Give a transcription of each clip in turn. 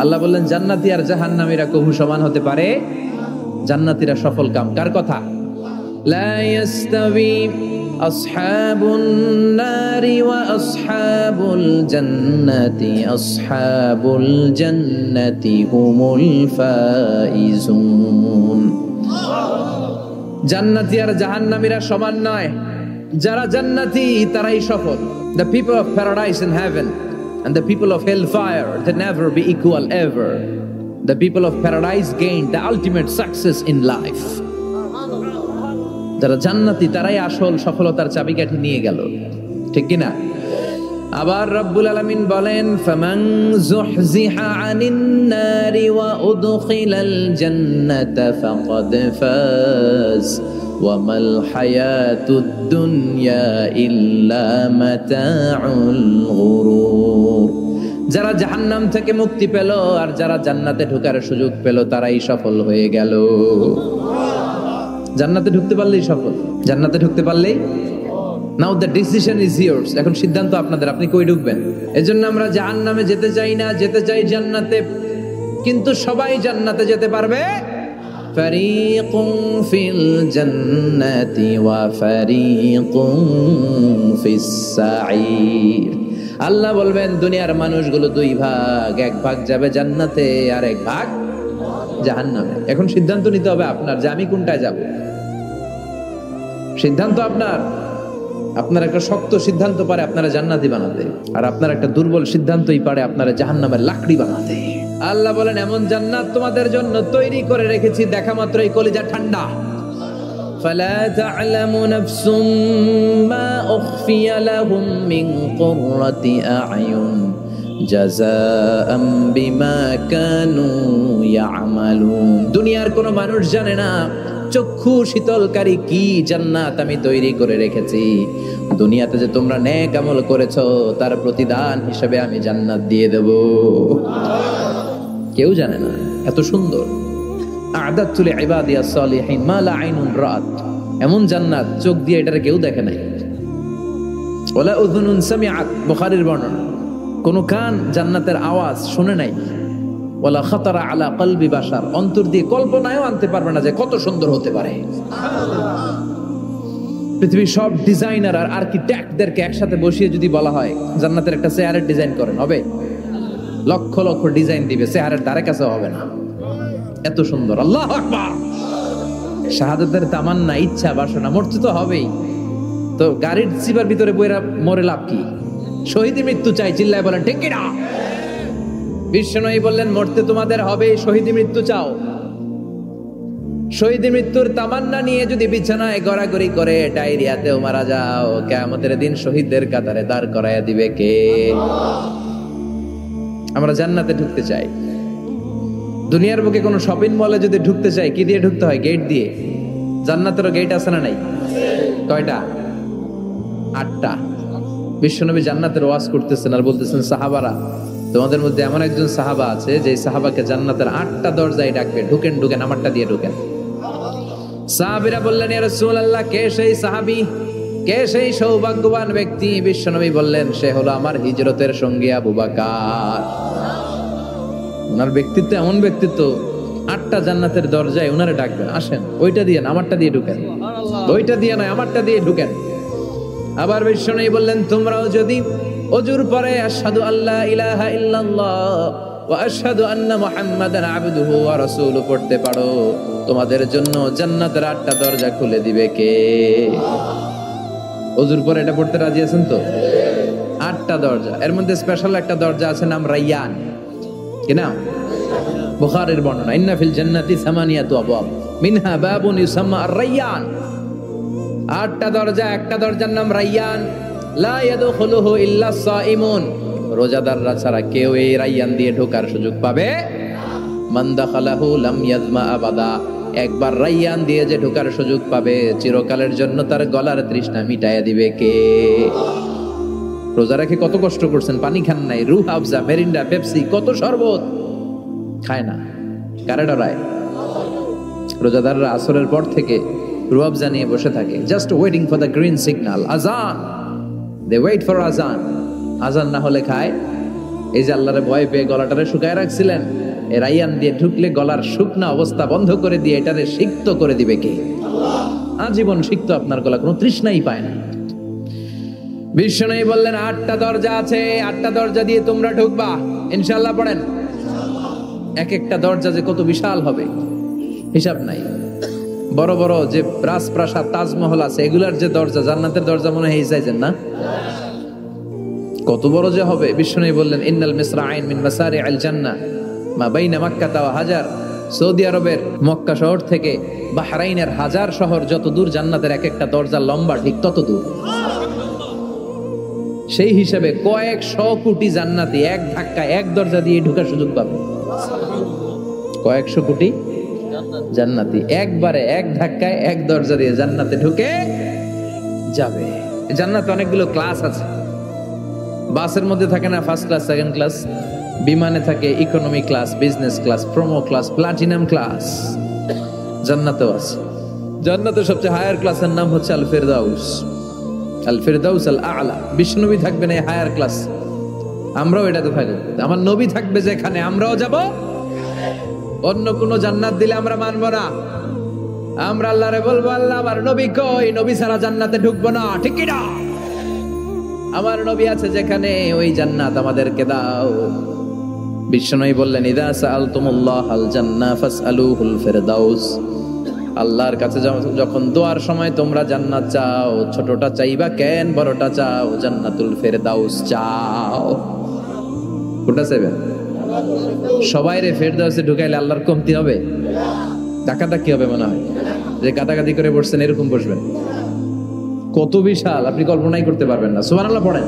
আল্লাহ বললেন জান্নাতি আর জাহান্নামীরা কবু সমান হতে পারে? জান্নাতীরা সফল কাম। কার কথা? লা ইয়াস্তাবি আসহাবুন নারি ওয়া আসহাবুল জান্নাতি হুমুল ফাইজুন। জান্নাতি আর জাহান্নামীরা সমান নয়, যারা জান্নাতি তারাই সফল। The people of paradise in heaven and the people of hellfire, they never be equal ever. The people of paradise gain the ultimate success in life. যারা জান্নাতি তারাই আসল সফলতার চাবিকাঠি নিয়ে গেল, ঠিক কি না? আবার রব্বুল আলামিন বলেন ফামান যুহজিহা আনিন নারি ওয়া উদখিলাল জান্নাতা ফাকাদ ফাজ ওয়া মাল হায়াতুদ দুনিয়া ইল্লা মাতাউল গুরুর। যারা জাহান্নাম থেকে মুক্তি পেল আর যারা জান্নাতে ঢোকার সুযোগ পেল তারাই সফল হয়ে গেল। জান্নাতে ঢুকতে পারলেই সফল, জান্নাতে ঢুকতে পারলেই। নাও দ্য ডিসিশন ইজ ইয়ার্স। এখন সিদ্ধান্ত আপনাদের, আপনি কই ঢুকবেন। এজন্য আমরা জাহান্নামে যেতে চাই না, যেতে চাই জান্নাতে। কিন্তু সবাই জান্নাতে যেতে পারবে? ফারিকুন ফিল জান্নাতি ওয়া ফারিকুন ফিস সাঈর। আল্লাহ বলবেন দুনিয়ার মানুষগুলো দুই ভাগ, এক ভাগ যাবে জান্নাতে আর এক ভাগ জাহান্নামে। এখন সিদ্ধান্ত নিতে হবে আপনার যে আমি কোনটায় যাব। সিদ্ধান্ত আপনার। আপনার একটা শক্ত সিদ্ধান্ত পারে আপনারা জান্নাতি বানাতে, আর আপনার একটা দুর্বল সিদ্ধান্তই পারে আপনারা জাহান্নামের লাকড়ি বানাতে। আল্লাহ বলেন এমন জান্নাত তোমাদের জন্য তৈরি করে রেখেছি, দেখা মাত্রই কলিজা ঠান্ডা। ফালা তা'লামু নাফসুম মা উখফিয়া লাহুম মিন কুররাতি আ'য়ুন জাযাআম বিমা কানু ইয়া'মালুন। দুনিয়ার কোনো মানুষ জানে না চক্ষু শীতলকারী কি জান্নাত আমি তৈরি করে রেখেছি। দুনিয়াতে যে তোমরা নেক আমল করেছো তার প্রতিদান হিসেবে আমি জান্নাত দিয়ে দেব। কেউ জানে না, এত সুন্দর। আ'দাতু লিইবাদিয়াস সালিহিন মা লা আইনুন রাআত। এমন জান্নাত চোখ দিয়ে এটা কেউ দেখে নাই। ওয়ালা উযুনুন সামিআত, বুখারীর বর্ণনা। কোন কান জান্নাতের আওয়াজ শুনে নাই। ওয়ালা খাতারা আলা কলবি বাশার, অন্তর দিয়ে কল্পনায়ও আনতে পারবে না যে কত সুন্দর হতে পারে। পৃথিবীর সব ডিজাইনার আর আর্কিটেক্টদেরকে একসাথে বসিয়ে যদি বলা হয় জান্নাতের একটা চেয়ারের ডিজাইন করেন, হবে? লক্ষ লক্ষ ডিজাইন দিবে, চেয়ারের ধারে কাছে হবে না, এত সুন্দর। আল্লাহু আকবার। শাহাদাতের তামান্না, ইচ্ছা, বাসনা, মরতে তো হবেই। তো গাড়ির চিপার ভিতরে বইরা মরে লাভ কি? শহীদ মৃত্যু চাই, চিল্লায় বলেন ঠিক কি না? বিশ্বনবী বললেন মরতে তোমাদের হবে, শহীদ মৃত্যু চাও। শহীদ মৃত্যুর তামান্না নিয়ে যদি বিছানায় গড়াগড়ি করে ডায়রিয়াতেও মারা যাও, কিয়ামতের দিন শহীদদের কাতারে দাঁড় করায়া দিবে কে? আমরা জান্নাতে ঢুকতে চাই। দুনিয়ার বুকে কোনো শপিং মলে যদি ঢুকতে চাই, কি দিয়ে ঢুকতে হয়? গেট দিয়ে। জান্নাতেরও গেট আছে না নাই? কয়টা? 8টা। বিশ্বনবী জান্নাতের ওয়াজ করতেছেন আর বলতেছেন সাহাবারা, তোমাদের মধ্যে এমন একজন সাহাবা আছে যে সাহাবাকে জান্নাতের 8টা দরজায় ডাকবে, ঢুকেন ঢুকেন, আমারটা দিয়ে ঢুকেন। সাহাবীরা বললেন ইয়া রাসূলুল্লাহ, কে সেই সাহাবী, কে সেই সৌভাগ্যবান ব্যক্তি? বিশ্বনবী বললেন সে হলো আমার হিজরতের সঙ্গী আবু বকর। ওনার ব্যক্তিত্ব এমন ব্যক্তিত্ব, 8টা জান্নাতের দরজায় ওনারে ডাকবেন, আসেন ওইটা দিয়ে না আমারটা দিয়ে ঢুকেন, ওইটা দিয়ে নয় আমারটা দিয়ে ঢুকেন। আবার বিশ্বনবী বললেন তোমরাও যদি ওযুর পরে আশহাদু আল্লা ইলাহা ইল্লাল্লাহ ওয়া আশহাদু আন্না মুহাম্মাদান আবদুহু ওয়া রাসূলুহু পড়তে পারো, তোমাদের জন্য জান্নাতের 8টা দরজা খুলে দিবে কে? ওযুর পরে এটা পড়তে রাজি আছেন তো? 8টা দরজা, এর মধ্যে স্পেশাল একটা দরজা আছে নাম রায়্যান। কি নাম? বুখারীর বর্ণনা, ইন্না ফিল জান্নাতি সামানিয়াতু আবওয়াব মিনহা বাবুন ইউসাম্মা আর-রায়্যান। 8টা দরজা, একটা দরজার নাম রায়্যান। লা ইয়াদখুলুহু ইল্লা সাইমুন, রোজাদাররা ছাড়া কেউ এই রায়্যান দিয়ে ঢোকার সুযোগ পাবে মান দাখালাহু লাম ইয়াজমা আবাদা, একবার রায়্যান দিয়ে যে ঢোকার সুযোগ পাবে চিরকালের জন্য তার গলার তৃষ্ণা মিটাইয়া দিবে কে? রোজা রেখে কত কষ্ট করছেন, পানি খান নাই, রুহ আফজা, মেরিন্ডা, পেপসি, কত শরবত খায় না, কারে ডরায়? রোজাদাররা আসরের পর থেকে রুহ আফজা নিয়ে বসে থাকে, just waiting for the green signal, আজান। দে ওয়েট ফর আজান। আজান না হলে খায় এই যে আল্লাহরে ভয় পেয়ে গলাটারে শুকায় রাখছিলেন, এই রাইয়ান দিয়ে ঢুকলে গলার শুকনা অবস্থা বন্ধ করে দিয়ে এটারে সিক্ত করে দিবে কে? আজীবন সিক্ত আপনার গলা, কোনো তৃষ্ণাই পায় না। বিষ্ণু বললেন 8টা দরজা আছে, 8টা দরজা দিয়ে তোমরা ঢুকবা ইনশাআল্লাহ। পড়েন, এক একটা দরজা যে কত বিশাল হবে হিসাব নাই। বড় বড় যে রাজপ্রাসাদ তাজমহল আছে এগুলার যে দরজা, জান্নাতের দরজা মনে হয় এই সাইজের না, কত বড় যে হবে। বিষ্ণু বললেন ইন্নাল মিসরাইন মিন মাসারিআল জান্নাহ মা বাইনা মাক্কাহ ওয়া হাজার। সৌদি আরবের মক্কা শহর থেকে বাহরাইনের হাজার শহর যত দূর, জান্নাতের এক একটা দরজা লম্বা ঠিক তত দূর। সেই হিসাবে কয়েকশো কোটি জান্নাতি এক ধাক্কায় এক দরজা দিয়ে ঢোকার সুযোগ পাবে। কয়েকশো কোটি জান্নাতি একবারে এক ধাক্কায় এক দরজা দিয়ে জান্নাতে ঢুকে যাবে। জান্নাতে অনেকগুলো ক্লাস আছে। বাসের মধ্যে থাকে না ফার্স্ট ক্লাস, সেকেন্ড ক্লাস, বিমানে থাকে economy class, business class, promo class, platinum class. জান্নাতেও আছে। জান্নাতের সবচেয়ে হায়ার ক্লাসের নাম হচ্ছে আল ফিরদাউস, আল ফিরদাউস আল আলা। বিষ্ণুনবী থাকবেন এই হায়ার ক্লাস, আমরাও এটাতে থাকবো। আমার নবী থাকবে যেখানে, আমরাও যাব। অন্য কোন জান্নাত দিলে আমরা মানবো না। আমরা আল্লাহরে বলবো আল্লাহ আমার নবী কই, নবী ছাড়া জান্নাতে ঢুকবো না, ঠিক কি না? আমার নবী আছে যেখানে ওই জান্নাত আমাদেরকে দাও। বিষ্ণুই বললেন ইদা সাআলতুমুল্লাহ আল জান্নাহ ফাসআলুহুল ফিরদাউস। আল্লাহর কাছে যখন দোয়ার সময় তোমরা জান্নাত চাও, ছোটটা চাইবা কেন, বড়টা চাও, জান্নাতুল ফিরদাউস চাও। কোনটা চাইবেন? সবাই রে ফেরদাউসে ঢুকাইলে আল্লাহর কমতি হবে? ডাকাডাকি হবে মনে হয়, যে গাদাগাদি করে বসছেন এরকম বসবেন। কত বিশাল আপনি কল্পনাই করতে পারবেন না। সুবহানাল্লাহ পড়েন।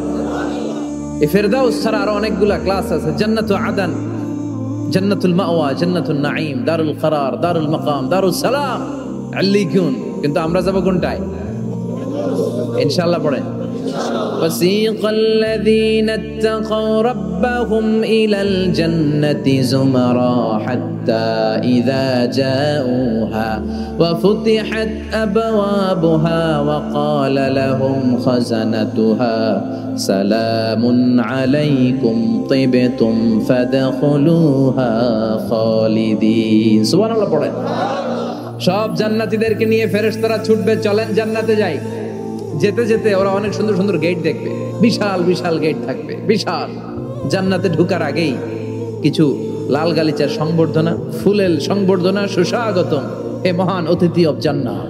এই ফেরদাউস ছাড়া আরো অনেকগুলা ক্লাস আছে। জান্নাতুল আদান, জান্নাতুল মাওয়া, জান্নাতুল নাঈম, দারুল করার, দারুল মাকাম, দারুস সালাম, আল্লিকুন। কিন্তু আমরা যাব কোনটায়? ইনশাআল্লাহ পড়েন। وسيق الذين اتقوا ربهم إلى الجنة زمرا حتى إذا جاءوها وفتحت أبوابها وقال لهم خزنتها سلام عليكم طبتم فادخلوها خالدين। سبحان الله পড়েন। সব জান্নাতীদেরকে নিয়ে ফেরেশতারা ছুটবে, চলেন জান্নাতে যাই। যেতে যেতে ওরা অনেক সুন্দর সুন্দর গেট দেখবে, বিশাল বিশাল গেট থাকবে, বিশাল। জান্নাতে ঢোকার আগেই কিছু লাল গালিচার সংবর্ধনা, ফুলের সংবর্ধনা, সুস্বাগতম হে মহান অতিথি অব জান্নাত,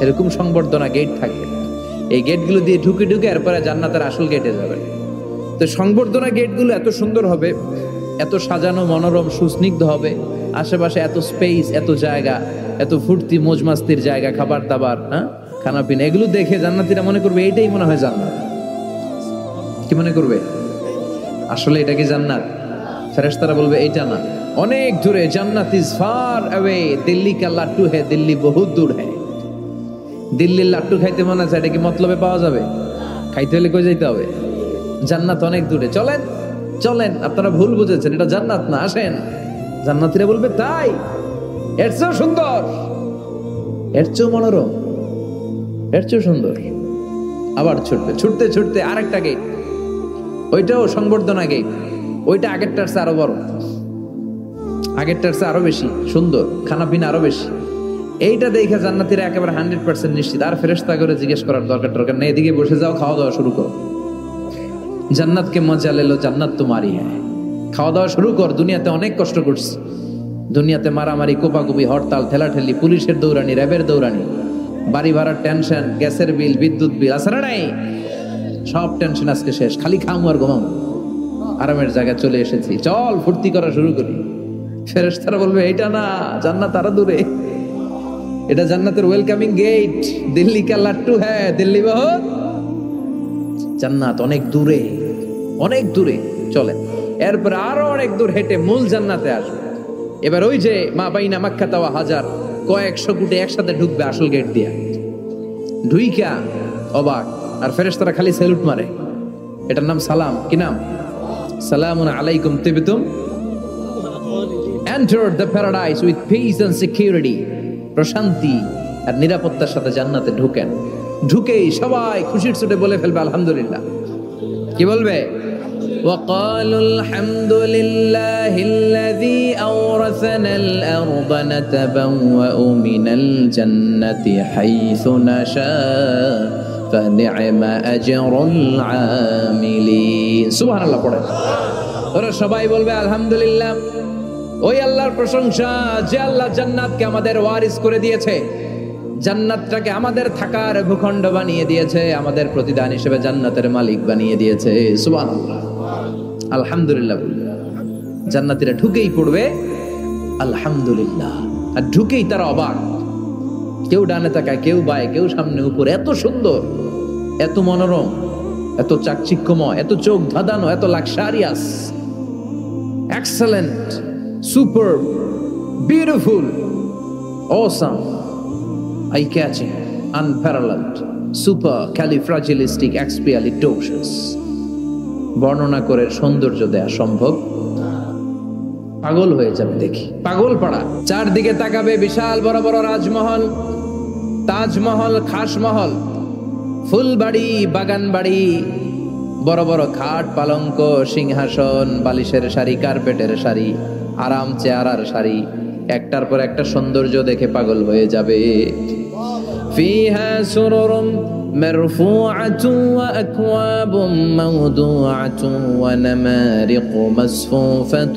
এরকম সংবর্ধনা গেট থাকবে। এই গেটগুলো দিয়ে ঢুকে ঢুকে এরপরে জান্নাতের আসল গেটে যাবে। তো সংবর্ধনা গেটগুলো এত সুন্দর হবে, এত সাজানো, মনোরম, সুস্নিগ্ধ হবে। আশেপাশে এত স্পেস, এত জায়গা, এত ফুর্তি মজমাস্তির জায়গা, খাবার দাবার, হ্যাঁ, খানা পিনা, এগুলো দেখে জান্নাতীরা মনে করবে এইটাই মনে হয় জান্নাত। কি মনে করবে? আসলে এটা কি জান্নাত? ফেরেশতারা বলবে এইটা না, অনেক দূরে। জান্নাত ইজ ফার অ্যাওয়ে, দিল্লি কা লাট্টু হে, দিল্লি বহুত দূর হে। দিল্লির লাট্টু খাইতে মনে আছে, এটা কি মতলবে পাওয়া যাবে? খাইতে হলে কই যাইতে হবে? জান্নাত অনেক দূরে, চলেন চলেন। আপনারা ভুল বুঝেছেন, এটা জান্নাত না, আসেন। জান্নাতীরা বলবে তাই? এর চেয়েও সুন্দর, এর চেয়েও মনোরম, এর চেয়েও সুন্দর। আবার ছুটবে, ছুটতে ছুটতে আরেকটা গেট, ওইটাও সংবর্ধনা গেট। ওইটা আগেরটার চেয়ে আরো বড়, আগেরটার চেয়ে আরো বেশি সুন্দর, খানা পিনা আরো বেশি। এইটা দেখে জান্নাতীরা একেবারে 100% নিশ্চিত। আর ফেরেশতা করে জিজ্ঞেস করার দরকার নেই, এদিকে বসে যাও, খাওয়া দাওয়া শুরু করো। জান্নাতকে মজা লেলো, জান্নাত তোমারই হ্যাঁ। খাওয়া দাওয়া শুরু কর, দুনিয়াতে অনেক কষ্ট করছি। দুনিয়াতে মারামারি, কোপাকুপি, হরতাল, ঠেলাঠেলি, পুলিশের দৌড়ানি, র্যাবের দৌড়ানি, বাড়ি ভাড়ার টেনশন, গ্যাসের বিল, বিদ্যুৎ বিল, আছে না নাই? সব টেনশন আজকে শেষ, খালি খামু আর ঘুমামু। আরামের জায়গায় চলে এসেছি, চল ফুর্তি করা শুরু করি। ফেরেশতারা বলবে এইটা না, জান্নাত আরো দূরে। এটা জান্নাতের ওয়েলকামিং গেট। দিল্লি কা লাট্টু হ্যাঁ, দিল্লি বহুত, জান্নাত অনেক দূরে, অনেক দূরে। চলে এরপর আরো অনেক দূর হেঁটে মূল জান্নাতে আসবে। এবার ওই যে মা বাইনা মাক্কা ওয়া হাজার, কয়েকশো কোটি একসাথে ঢুকবে আসল গেট দিয়া। ঢুইকা অবাক, আর ফেরেশতারা খালি স্যালুট মারে। এটার নাম সালাম। কি নাম? সালামুন আলাইকুম তিবতুম enter the paradise with peace and security. প্রশান্তি আর নিরাপত্তার সাথে জান্নাতে ঢুকেন। ঢুকেই সবাই খুশির চোটে বলে ফেলবে আলহামদুলিল্লাহ। কি বলবে? وقالوا الحمد لله الذي أورثنا الأرض نتبوأ من الجنة حيث نشاء فنعم أجر العاملين سبحان الله পড়ে ওরা সবাই বলবে আলহামদুলিল্লাহ ওই আল্লাহর প্রশংসা যে আল্লাহ জান্নাতকে আমাদের ওয়ারিস করে দিয়েছে জান্নাতটাকে আমাদের থাকার ভূখণ্ড বানিয়ে দিয়েছে আমাদের প্রতিদান হিসেবে জান্নাতের মালিক বানিয়ে দিয়েছে সুবহানাল্লাহ আলহামদুলিল্লাহ জান্নাতীরা ঢুকেই পড়বে আলহামদুলিল্লাহ আর ঢুকেই তারা অবাক কেউ ডানে তাকায় কেউ বায়ে কেউ সামনে উপরে এত সুন্দর এত মনোরম এত চাকচিক্যময় এত চোখ ধাঁধানো এত luxurious excellent super beautiful awesome eye-catching, unparalleled, supercalifragilisticexpialidocious বর্ণনা করে সৌন্দর্য দেয়া সম্ভব পাগল হয়ে যাবে দেখি পাগল পাড়া চারদিকে তাকাবে বিশাল বড় বড় রাজমহল তাজমহল খাসমহল ফুলবাড়ি বাগান বাড়ি বড় বড় খাট পালঙ্ক সিংহাসন বালিশের সারি কার্পেটের সারি আরাম চেয়ারার সারি একটার পর একটা সৌন্দর্য দেখে পাগল হয়ে যাবে فيها سرر مرفوعة وأكواب موضوعة ونمارق مصفوفة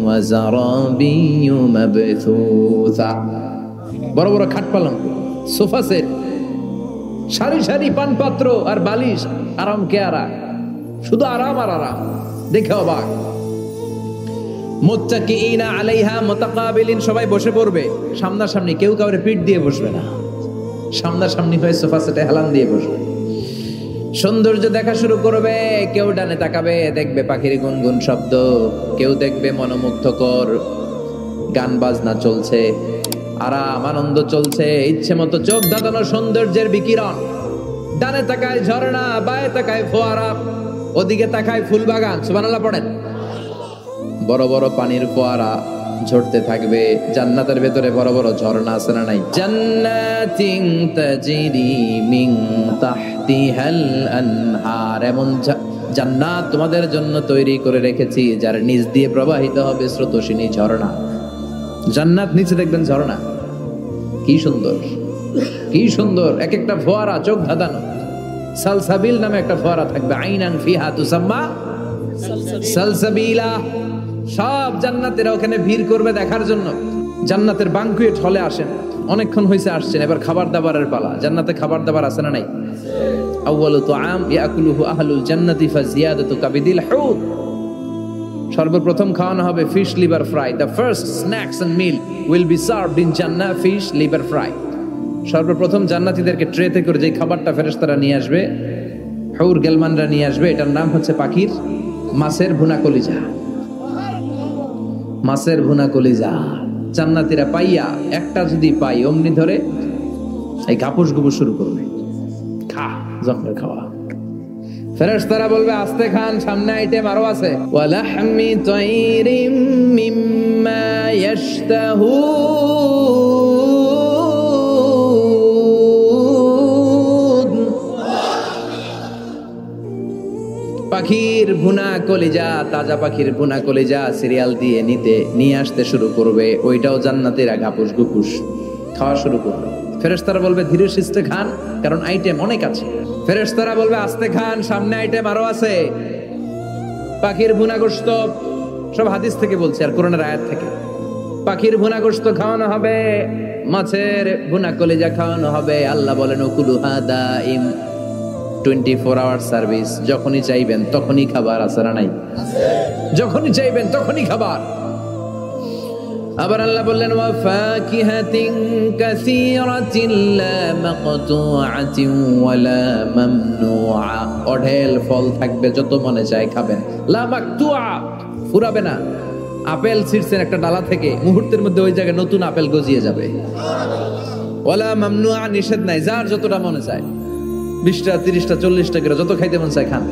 وزرابي مبثوثة বড় বড় খাট পালঙ্ক সোফা সেট সারি সারি পানপাত্র আর বালিশ আরাম কেয়ারা শুধু আরাম আর আরাম দেখে অবাক মুত্তাকিইনা আলাইহা মুতাকাবিলিন সবাই বসে পড়বে সামনাসামনি কেউ কাউরে পিঠ দিয়ে বসবে না সামনাসামনি হয়ে সোফা সেটে হেলান দিয়ে বসবে সৌন্দর্য দেখা শুরু করবে কেউ ডানে তাকাবে দেখবে পাখির গুনগুন শব্দ কেউ দেখবে মনোমুগ্ধকর গান বাজনা চলছে আরাম আনন্দ চলছে ইচ্ছে মতো চোখ ধাঁধানো সৌন্দর্যের বিকিরণ ডানে তাকায় ঝর্ণা বায়ে তাকায় ফোয়ারা ওদিকে তাকায় ফুল বাগান সুবহানাল্লাহ পড়েন বড় বড় পানির ফোয়ারা ঝরতে থাকবে জান্নাতের ভেতরে বড় বড় ঝর্ণা আছে না নাই জান্নাতিন তাজরি মিন তাহতিহাল আনহার এমন জান্নাত তোমাদের জন্য তৈরি করে রেখেছি যার নিচ দিয়ে প্রবাহিত হবে স্রোতস্বিনী ঝর্ণা জান্নাত নিচে দেখবেন ঝর্ণা কি সুন্দর কি সুন্দর এক একটা ফোয়ারা চোখ ধাঁধানো সালসাবিল নামে একটা ফোয়ারা থাকবে আইনান ফিহা তুসাম্মা সালসাবিলা সব জান্নাতীরা ওখানে ভিড় করবে দেখার জন্য জান্নাতের বাঙ্কুয়েট হলে আসেন অনেকক্ষণ হয়েছে আসছেন এবার খাবার দাবারের পালা জান্নাতে খাবার দাবার আছে না নাই আউয়ালু তুআম ইয়াকুলুহু আহলুল জান্নাতি ফাজিয়াদাতু কাবিদিল হুত সর্বপ্রথম খাওয়ানো হবে fish liver fry the first snacks and meal will be served in জান্নাহ ফিশ লিভার ফ্রাই সর্বপ্রথম জান্নাতীদেরকে ট্রেতে করে যে খাবারটা ফেরেশতারা নিয়ে আসবে হুর গেলমানরা নিয়ে আসবে এটার নাম হচ্ছে পাখির মাছের ভুনা কলিজা মাছের ভুনা কলিজা জান্নাতীরা পাইয়া একটা যদি পাই অমনি ধরে এই গাপুস গুপুস শুরু করবে খা জমে খাওয়া ফেরেশতারা বলবে আস্তে খান সামনে আইটেম আরো আছে ওয়ালাহমি তাইরিম মিম্মা ইয়াশতাহুন পাখির ভুনা কলিজা তাজা পাখির ভুনা কলিজা সিরিয়াল দিয়ে নিয়ে আসতে শুরু করবে ওইটাও জান্নাতীরা গাপুস গুপুস খাওয়া শুরু করবে ফেরেশতারা বলবে ধীরে সুস্থে খান কারণ আইটেম অনেক আছে ফেরেশতারা বলবে আস্তে খান সামনে আইটেম আরো আছে পাখির ভুনা গোশত সব হাদিস থেকে বলছে আর কোরআনের আয়াত থেকে পাখির ভুনা গোশত খাওয়ানো হবে মাছের ভুনা কলিজা খাওয়ানো হবে আল্লাহ বলেন উকুলুহা দাইম 24 আওয়ার সার্ভিস যখনই চাইবেন তখনই খাবার আছে না নাই যখনই চাইবেন তখনই খাবার আবার আল্লাহ বললেন ওয়া ফাকিহাতিন কাসীরাতিন লা মাকতুআতিন ওয়ালা মামনুআ অঢেল ফল থাকবে যত মনে চায় খাবেন লা মাকতুআ ফুরাবে না আপেল ছিঁড়ছেন একটা ডালা থেকে মুহূর্তের মধ্যে ওই জায়গায় নতুন আপেল গজিয়ে যাবে ওয়ালা মামনুআ নিষেধ নাই যার যতটা মনে চায় 20টা 30টা 40টা করে যত খাইতে মন চায় খান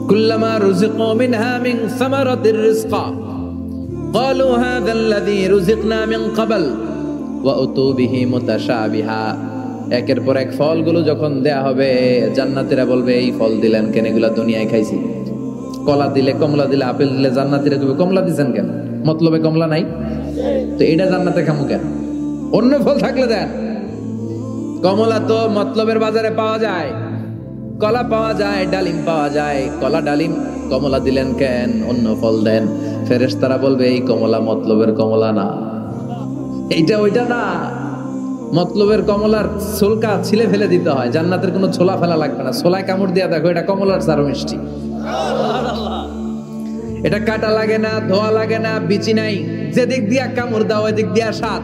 কুল্লামা রুজিকু মিনহা মিন সামারাতির রিজকা قالوا هذا الذي رزقنا من قبل واتوا به متشابها একের পর এক ফলগুলো যখন দেয়া হবে জান্নাতীরা বলবে এই ফল দিলেন কেন এগুলা দুনিয়ায় খাইছি কলা দিলে, কমলা দিলে, আপেল দিলে জান্নাতীরা কইবে কমলা দিছেন কেন? মতলবে কমলা নাই, তো এটা জান্নাতে খামু কেন? অন্য ফল থাকলে দেন। কমলা তো মতলবের বাজারে পাওয়া যায়, কলা পাওয়া যায়, ডালিম পাওয়া যায়, কলা ডালিম কমলা দিলেন কেন? অন্য ফল দেন। ফেরেশতারা বলবে এই কমলা মতলবের কমলা না, এইটা ওইটা না, মতলবের কমলার ছোলকা ছিলে ফেলে দিতে হয়, জান্নাতের কোনো ছোলা ফেলা লাগবে না। ছোলায় কামড় দিয়া দেখো, এটা কমলার চারো মিষ্টি। এটা কাটা লাগে না, ধোয়া লাগে না, বিচি নাই, যেদিক দিয়া কামড় দাও ওই দিক দিয়া স্বাদ।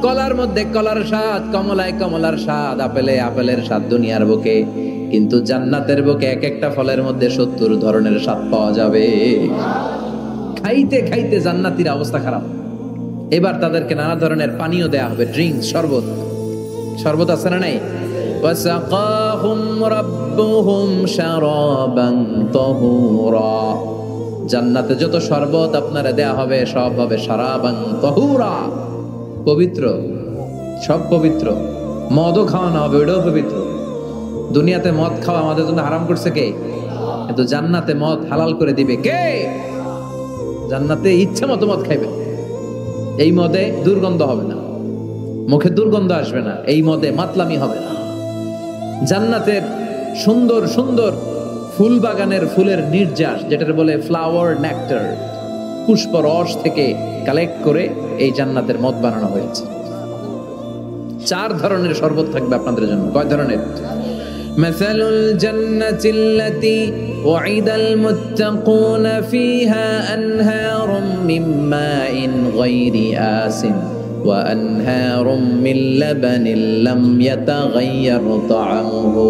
কলার মধ্যে কলার স্বাদ, কমলায় কমলার স্বাদ, আপেলে আপেলের স্বাদ দুনিয়ার বুকে, কিন্তু জান্নাতের বুকে এক একটা ফলের মধ্যে 70 ধরনের স্বাদ পাওয়া যাবে। খাইতে খাইতে জান্নাতীর অবস্থা খারাপ। এবার তাদেরকে নানা ধরনের পানীয় দেয়া হবে, ড্রিঙ্কস, শরবত। শরবত আছে না নাই? ওয়াসাকাহুম রাব্বুহুম শারাবান তাহুরা। জান্নাতে যত শরবত আপনারা দেয়া হবে সব হবে শারাবান তাহুরা, পবিত্র, সব পবিত্র। মদও খাওয়ানো হবে, ওটাও পবিত্র। দুনিয়াতে মদ খাওয়া আমাদের জন্য হারাম করছে কে? কিন্তু জান্নাতে মদ হালাল করে দিবে কে? জান্নাতে ইচ্ছা মতো মদ খাইবে। এই মদে দুর্গন্ধ হবে না, মুখে দুর্গন্ধ আসবে না, এই মদে মাতলামি হবে না। জান্নাতের সুন্দর সুন্দর ফুল বাগানের ফুলের নির্যাস, যেটার বলে ফ্লাওয়ার নেক্টার, পুষ্প রস থেকে কালেক্ট করে এই জান্নাতের মদ বানানো হয়েছে। 4 ধরনের শরবত থাকবে আপনাদের জন্য। কয় ধরনের? মাসালুল জান্নাতিল্লাতী ওয়াইদাল মুত্তাকুনা ফিহা আনহারুম মিন মাইন গায়রি আসিন ওয়া আনহারুম মিন লাবানিন লাম ইয়াতাগায়্যার তা'আমুহু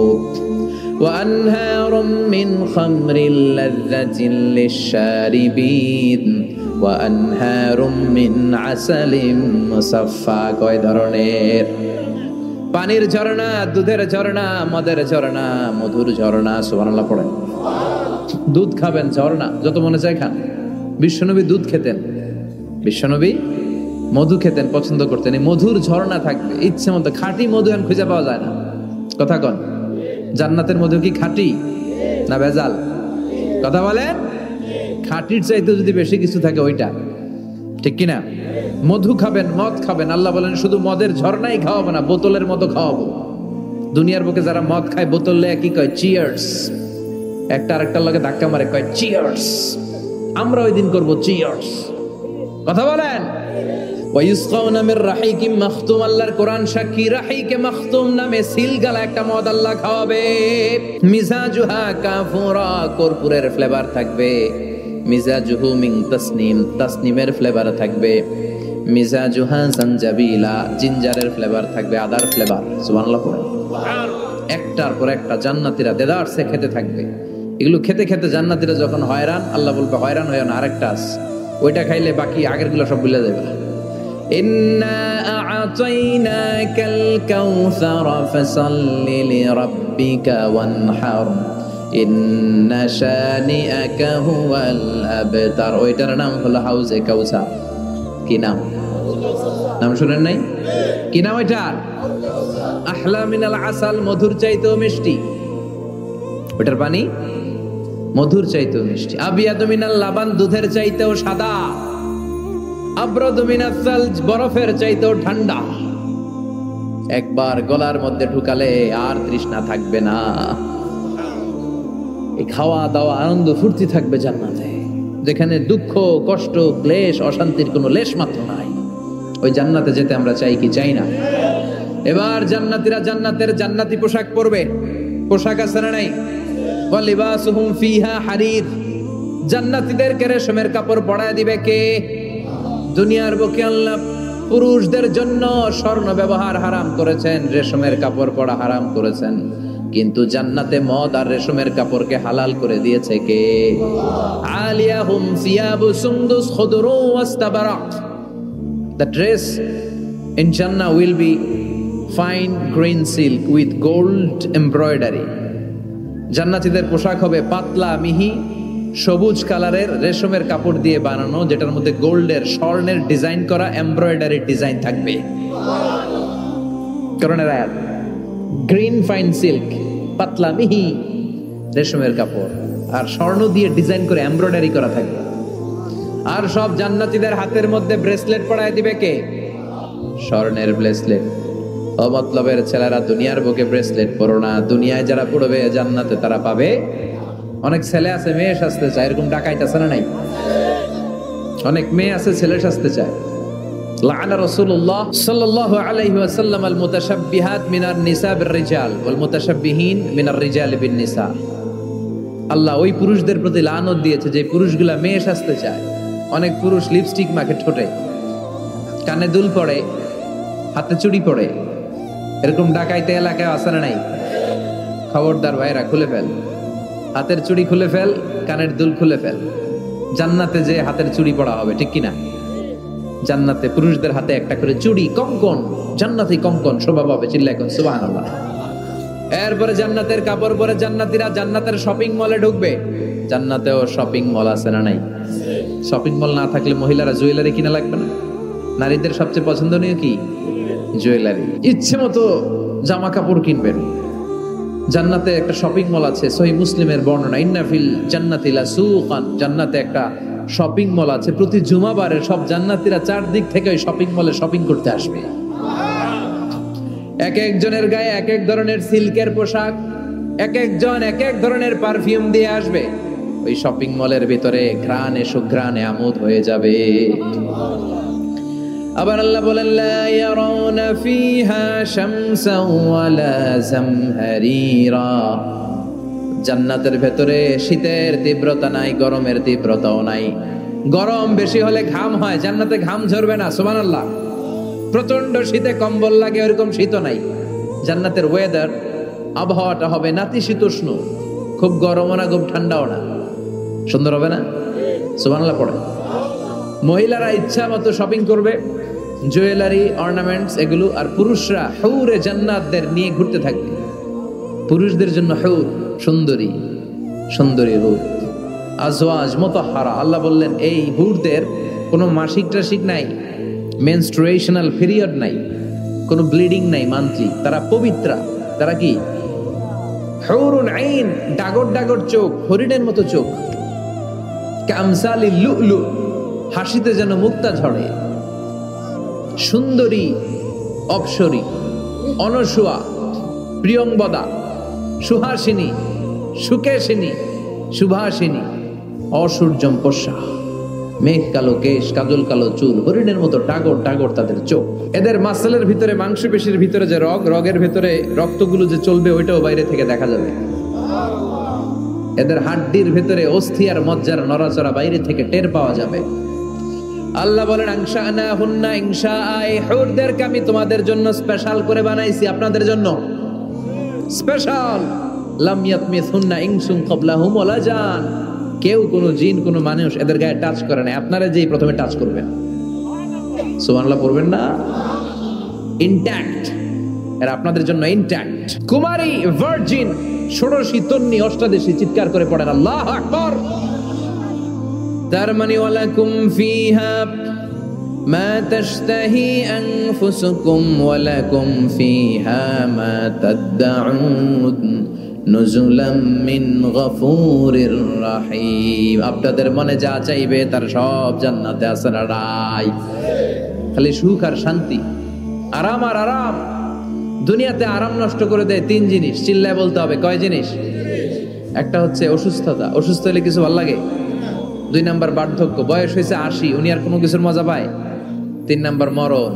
ওয়া আনহারুম মিন খামরিল লাযযাতিন লিশ-শারিবিন ওয়া আনহারুম মিন আসালিম মুসাফফা। কয় ধরনের? পানির ঝর্ণা, দুধের ঝর্ণা, মদের ঝর্ণা, মধুর ঝর্ণা। সুবহানাল্লাহ পড়েন। দুধ খাবেন, ঝর্ণা যত মনে চায় খান। বিশ্বনবী দুধ খেতেন, বিশ্বনবী মধু খেতেন, পছন্দ করতেন। এই মধুর ঝর্ণা থাকবে ইচ্ছে মতো। খাঁটি মধু এখন খুঁজে পাওয়া যায় না, কথা কন। জান্নাতের মধু কি খাঁটি না ভেজাল? কথা বলেন। খাঁটির চাইতে যদি বেশি কিছু থাকে ওইটা, ঠিক কিনা? মধু খাবেন, মদ খাবেন। আল্লাহ বলেন শুধু মদের ঝর্ণাই খাওয়াবো না, বোতলের মতো খাওয়াবো। দুনিয়ার বুকে যারা মদ খায় বোতল লে কি কয়? চিয়ার্স। একটা আরেকটার লগে ধাক্কা মারে, কয় চিয়ার্স। আমরা ওই দিন করবো চিয়ার্স। কথা বলেন। ওয়ায়ুসকাউনা মির রাহিকিম মাখতুম। আল্লাহর কোরআন সাক্ষী, রাহিকে মাখতুম নামে সিলগালা একটা মদ আল্লাহ খাওয়াবে। মিজাজুহা কাফুরা, কর্পূরের ফ্লেভার থাকবে। মিজাজুহু মিন তাসনিম, তাসনিমের ফ্লেভার থাকবে। মিজাজুহা জানজাবিলা, জিঞ্জারের ফ্লেভার থাকবে, আদার ফ্লেভার। সুবহানাল্লাহ পড়েন। একটার পর একটা জান্নাতীরা দেদারসে খেতে থাকবে। এগুলো খেতে খেতে জান্নাতীরা যখন হয়রান, আল্লাহ বলবে হয়রান হয়ো না, আরেকটা আছে, ওইটা খাইলে বাকি আগেরগুলো সব ভুলে যাবে। ইন্না আ'তাইনাকাল কাউসার ফাসাল্লি লিরাব্বিকা ওয়ানহার ইন্না শানিআকা হুয়াল আবতার। ওইটার নাম হলো হাউজে কাউসার। কি নাম? নাম শুনেন নাই? কি নাম ওইটার? আহলা মিনাল আসাল, মধুর চাইতেও মিষ্টি। ওইটার পানি মধুর চাইতেও মিষ্টি। আবিয়াদু মিনাল লাবান, দুধের চাইতেও সাদা। আবরাদু মিনাস সালজ, বরফের চাইতেও ঠান্ডা। একবার গলার মধ্যে ঢুকালে আর তৃষ্ণা থাকবে না। এই খাওয়া দাওয়া আনন্দ ফুর্তি থাকবে জান্নাতে, যেখানে দুঃখ, কষ্ট, ক্লেশ, অশান্তির কোনো লেশ মাত্র নাই। ওই জান্নাতে যেতে আমরা চাই কি চাই না? এবার জান্নাতীরা জান্নাতের জান্নাতি পোশাক পরবে। পোশাক আছে না নাই? ওয়া লিবাসুহুম ফিহা হারির। জান্নাতীদেরকে রেশমের কাপড় পরায় দিবে কে? দুনিয়ার বুকে আল্লাহ পুরুষদের জন্য স্বর্ণ ব্যবহার হারাম করেছেন, রেশমের কাপড় পরা হারাম করেছেন, কিন্তু জান্নাতে মদ আর রেশমের কাপড়কে হালাল করে দিয়েছে কে? আলিয়াহুম সিয়াবু সুন্দুস খুদরু ওয়াস্তাবারাক। The dress in Jannah will be fine green silk with gold embroidery. জান্নাতীদের পোশাক হবে পাতলা মিহি সবুজ কালারের রেশমের কাপড় দিয়ে বানানো, যেটার মধ্যে গোল্ডের, স্বর্ণের ডিজাইন করা এমব্রয়ডারি ডিজাইন থাকবে। করণের আয়াত, গ্রিন ফাইন সিল্ক, পাতলা মিহি রেশমের কাপড়। আর স্বর্ণ দিয়ে ডিজাইন করে এমব্রয়ডারি করা থাকবে। আর সব জান্নাতীদের হাতের মধ্যে ব্রেসলেট পরায় দিবে কে? স্বর্ণের ব্রেসলেট। ও মতলবের ছেলেরা, দুনিয়ার বুকে ব্রেসলেট পরো না, দুনিয়ায় যারা পড়বে জান্নাতে তারা পাবে। অনেক ছেলে আছে মেয়ে সাজতে চায়, এরকম ডাকাইত আছে না নাই? অনেক মেয়ে আছে ছেলে সাজতে চায়। লাআনা রাসূলুল্লাহ সাল্লাল্লাহু আলাইহি ওয়াসাল্লাম আল মুতাশাব্বিহাত মিনার নিসা বির রিজাল ওয়াল মুতাশাব্বিহিন মিনার রিজাল বিন নিসা। আল্লাহ ওই পুরুষদের প্রতি লানত দিয়েছে যে পুরুষগুলা মেয়ে সাজতে চায়। অনেক পুরুষ লিপস্টিক মাখে ঠোঁটে, কানে দুল পড়ে, হাতে চুড়ি পড়ে। এরকম ডাকাইতে এলাকায় আছে না নাই? খবরদার ভাইরা, খুলে ফেল, হাতের চুড়ি খুলে ফেল, কানের দুল খুলে ফেল। জান্নাতে যে হাতের চুড়ি পড়া হবে, ঠিক কিনা? জান্নাতে পুরুষদের হাতে একটা করে চুড়ি, কঙ্কন, জান্নাতি কঙ্কন শোভা পাবে। চিল্লায় কোন সুবহানাল্লাহ। এরপরে জান্নাতের কাপড় পরে জান্নাতীরা জান্নাতের শপিং মলে ঢুকবে। জান্নাতেও শপিং মল আছে না নাই? শপিং মল না থাকলে মহিলারা জুয়েলারি কিনা লাগবে না? নারীদের সবচেয়ে পছন্দনীয় কি? জুয়েলারি। ইচ্ছে মতো জামা কাপড় কিনবেন। জান্নাতে একটা শপিং মল আছে, সহিহ মুসলিমের বর্ণনা, ইন্না ফিল জান্নাতি লাসুকান, জান্নাতে একটা শপিং মল আছে। প্রতি জুমাবারে সব জান্নাতীরা চারদিক থেকে ওই শপিং মলে শপিং করতে আসবে। এক একজনের গায়ে এক এক ধরনের সিল্কের পোশাক, এক একজন এক এক ধরনের পারফিউম দিয়ে আসবে। ওই শপিং মলের ভিতরে ঘ্রাণে সুঘ্রাণে আমোদ হয়ে যাবে। আবার আল্লাহ বলেন, লা ইয়ারাউনা ফিহা শামসান ওয়ালা জামহারিরা, জান্নাতের ভেতরে শীতের তীব্রতা নাই, গরমের তীব্রতাও নাই। গরম বেশি হলে ঘাম হয়, জান্নাতে ঘাম ঝরবে না। সুবহানাল্লাহ। প্রচন্ড শীতে কম্বল লাগে, ওরকম শীত নাই। জান্নাতের ওয়েদার, আবহাওয়াটা হবে নাতিশীতোষ্ণ, খুব গরমও না খুব ঠান্ডাও না। সুন্দর হবে না? সুবহানাল্লাহ পড়ে। মহিলারা ইচ্ছা মতো শপিং করবে, জুয়েলারি, অর্নামেন্টস এগুলো। আর পুরুষরা হুরে জান্নাতদের নিয়ে ঘুরতে থাকবে। পুরুষদের জন্য হুর, সুন্দরী সুন্দরী হুর, আজওয়াজ মুতাহহারা। আল্লাহ বললেন এই হুরদের কোনো মাসিক টাসিক নাই, মেনস্ট্রুয়েশনাল পিরিয়ড নাই, কোনো ব্লিডিং নাই মান্থলি। তারা পবিত্রা। তারা কি? হুরুন আইন, ডাগর ডাগর চোখ, হরিণের মতো চোখ। কামসালি লুলু, হাসিতে যেন মুক্তা ঝরে। সুন্দরী, অপসরী, অনসুয়া, প্রিয়ংবদা, সুহাসিনী, সুকেশিনী, সুভাসিনী, অসূর্যম পোষা, মেঘ কালো কেশ, কাজল কালো চুল, হরিণের মতো টাগর টাগর তাদের চোখ। এদের মাসলের ভিতরে, মাংসপেশির ভিতরে যে রগ, রগের ভিতরে রক্তগুলো যে চলবে ওইটাও বাইরে থেকে দেখা যাবে। এদের হাড্ডির ভিতরে অস্থি আর মজ্জার নড়াচড়া বাইরে থেকে টের পাওয়া যাবে। আল্লাহ বলেন, আনশানাহুন্না ইনশাআ, এই হুরদেরকে আমি তোমাদের জন্য স্পেশাল করে বানাইছি, আপনাদের জন্য স্পেশাল। লাম ইয়াতমিসহুন্না ইনসুন ক্বাবলাহুম ওয়ালা জান, কেউ কোনো জিন কোনো মানুষ এদের গায়ে টাচ করে না। আপনারা যেই প্রথমে টাচ করবেন, সুবহানাল্লাহ পড়বেন না? ইনট্যাক্ট, এরা আপনাদের জন্য ইনট্যাক্ট। কুমারী, ভার্জিন, ষোড়শী, তন্নি, অষ্টাদশী, চিৎকার করে পড়েন আল্লাহু আকবার। তার মানে ওয়ালাকুম ফিহা মা তাশতাহি আনফুসুকুম ওয়ালাকুম ফিহা মা তাদউন নুজুলাম মিন গফুরির রহিম। আপনাদের মনে যা চাইবে তার সব জান্নাতে আছে না রাই? খালি সুখ আর শান্তি, আরাম আর আরাম। দুনিয়াতে আরাম নষ্ট করে দেয় তিন জিনিস, চিল্লায় বলতে হবে। কয় জিনিস? একটা হচ্ছে অসুস্থতা, অসুস্থ হলে কিছু ভালো লাগে। 2 নাম্বার বার্ধক্য, বয়স হয়েছে 80, উনি আর কোনো কিছুর মজা পায়। 3 নাম্বার মরণ,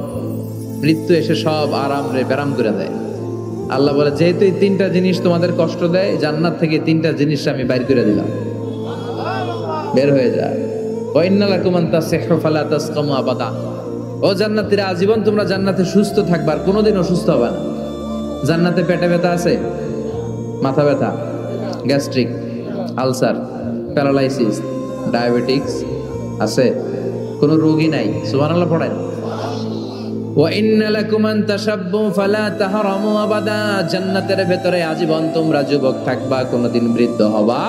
মৃত্যু এসে সব আরাম রে ব্যারাম করে দেয়। আল্লাহ বলে, যেহেতু এই 3টা জিনিস তোমাদের কষ্ট দেয়, জান্নাত থেকে 3টা জিনিস আমি বাইর করে দিলাম, বের হয়ে যায়। ওয়া ইন্না লাকুম আন তাসিহু ফালা তাসকামু আবাদা। ও জান্নাতীরা, আজীবন তোমরা জান্নাতে সুস্থ থাকবে, আর কোনোদিন অসুস্থ হবে না। জান্নাতে পেটে ব্যথা আছে, মাথা ব্যথা, গ্যাস্ট্রিক, আলসার, প্যারালাইসিস, ডায়াবেটিক্স আছে? কোনো রোগী নাই। সুবহানাল্লাহ পড়েন। ওয়া ইন্না লাকুম আন তাশাব্বু ফালা তাহরামু আবাদা, জান্নাতের ভেতরে আজীবন তোমরা যুবক থাকবা, কোনোদিন বৃদ্ধ হবা।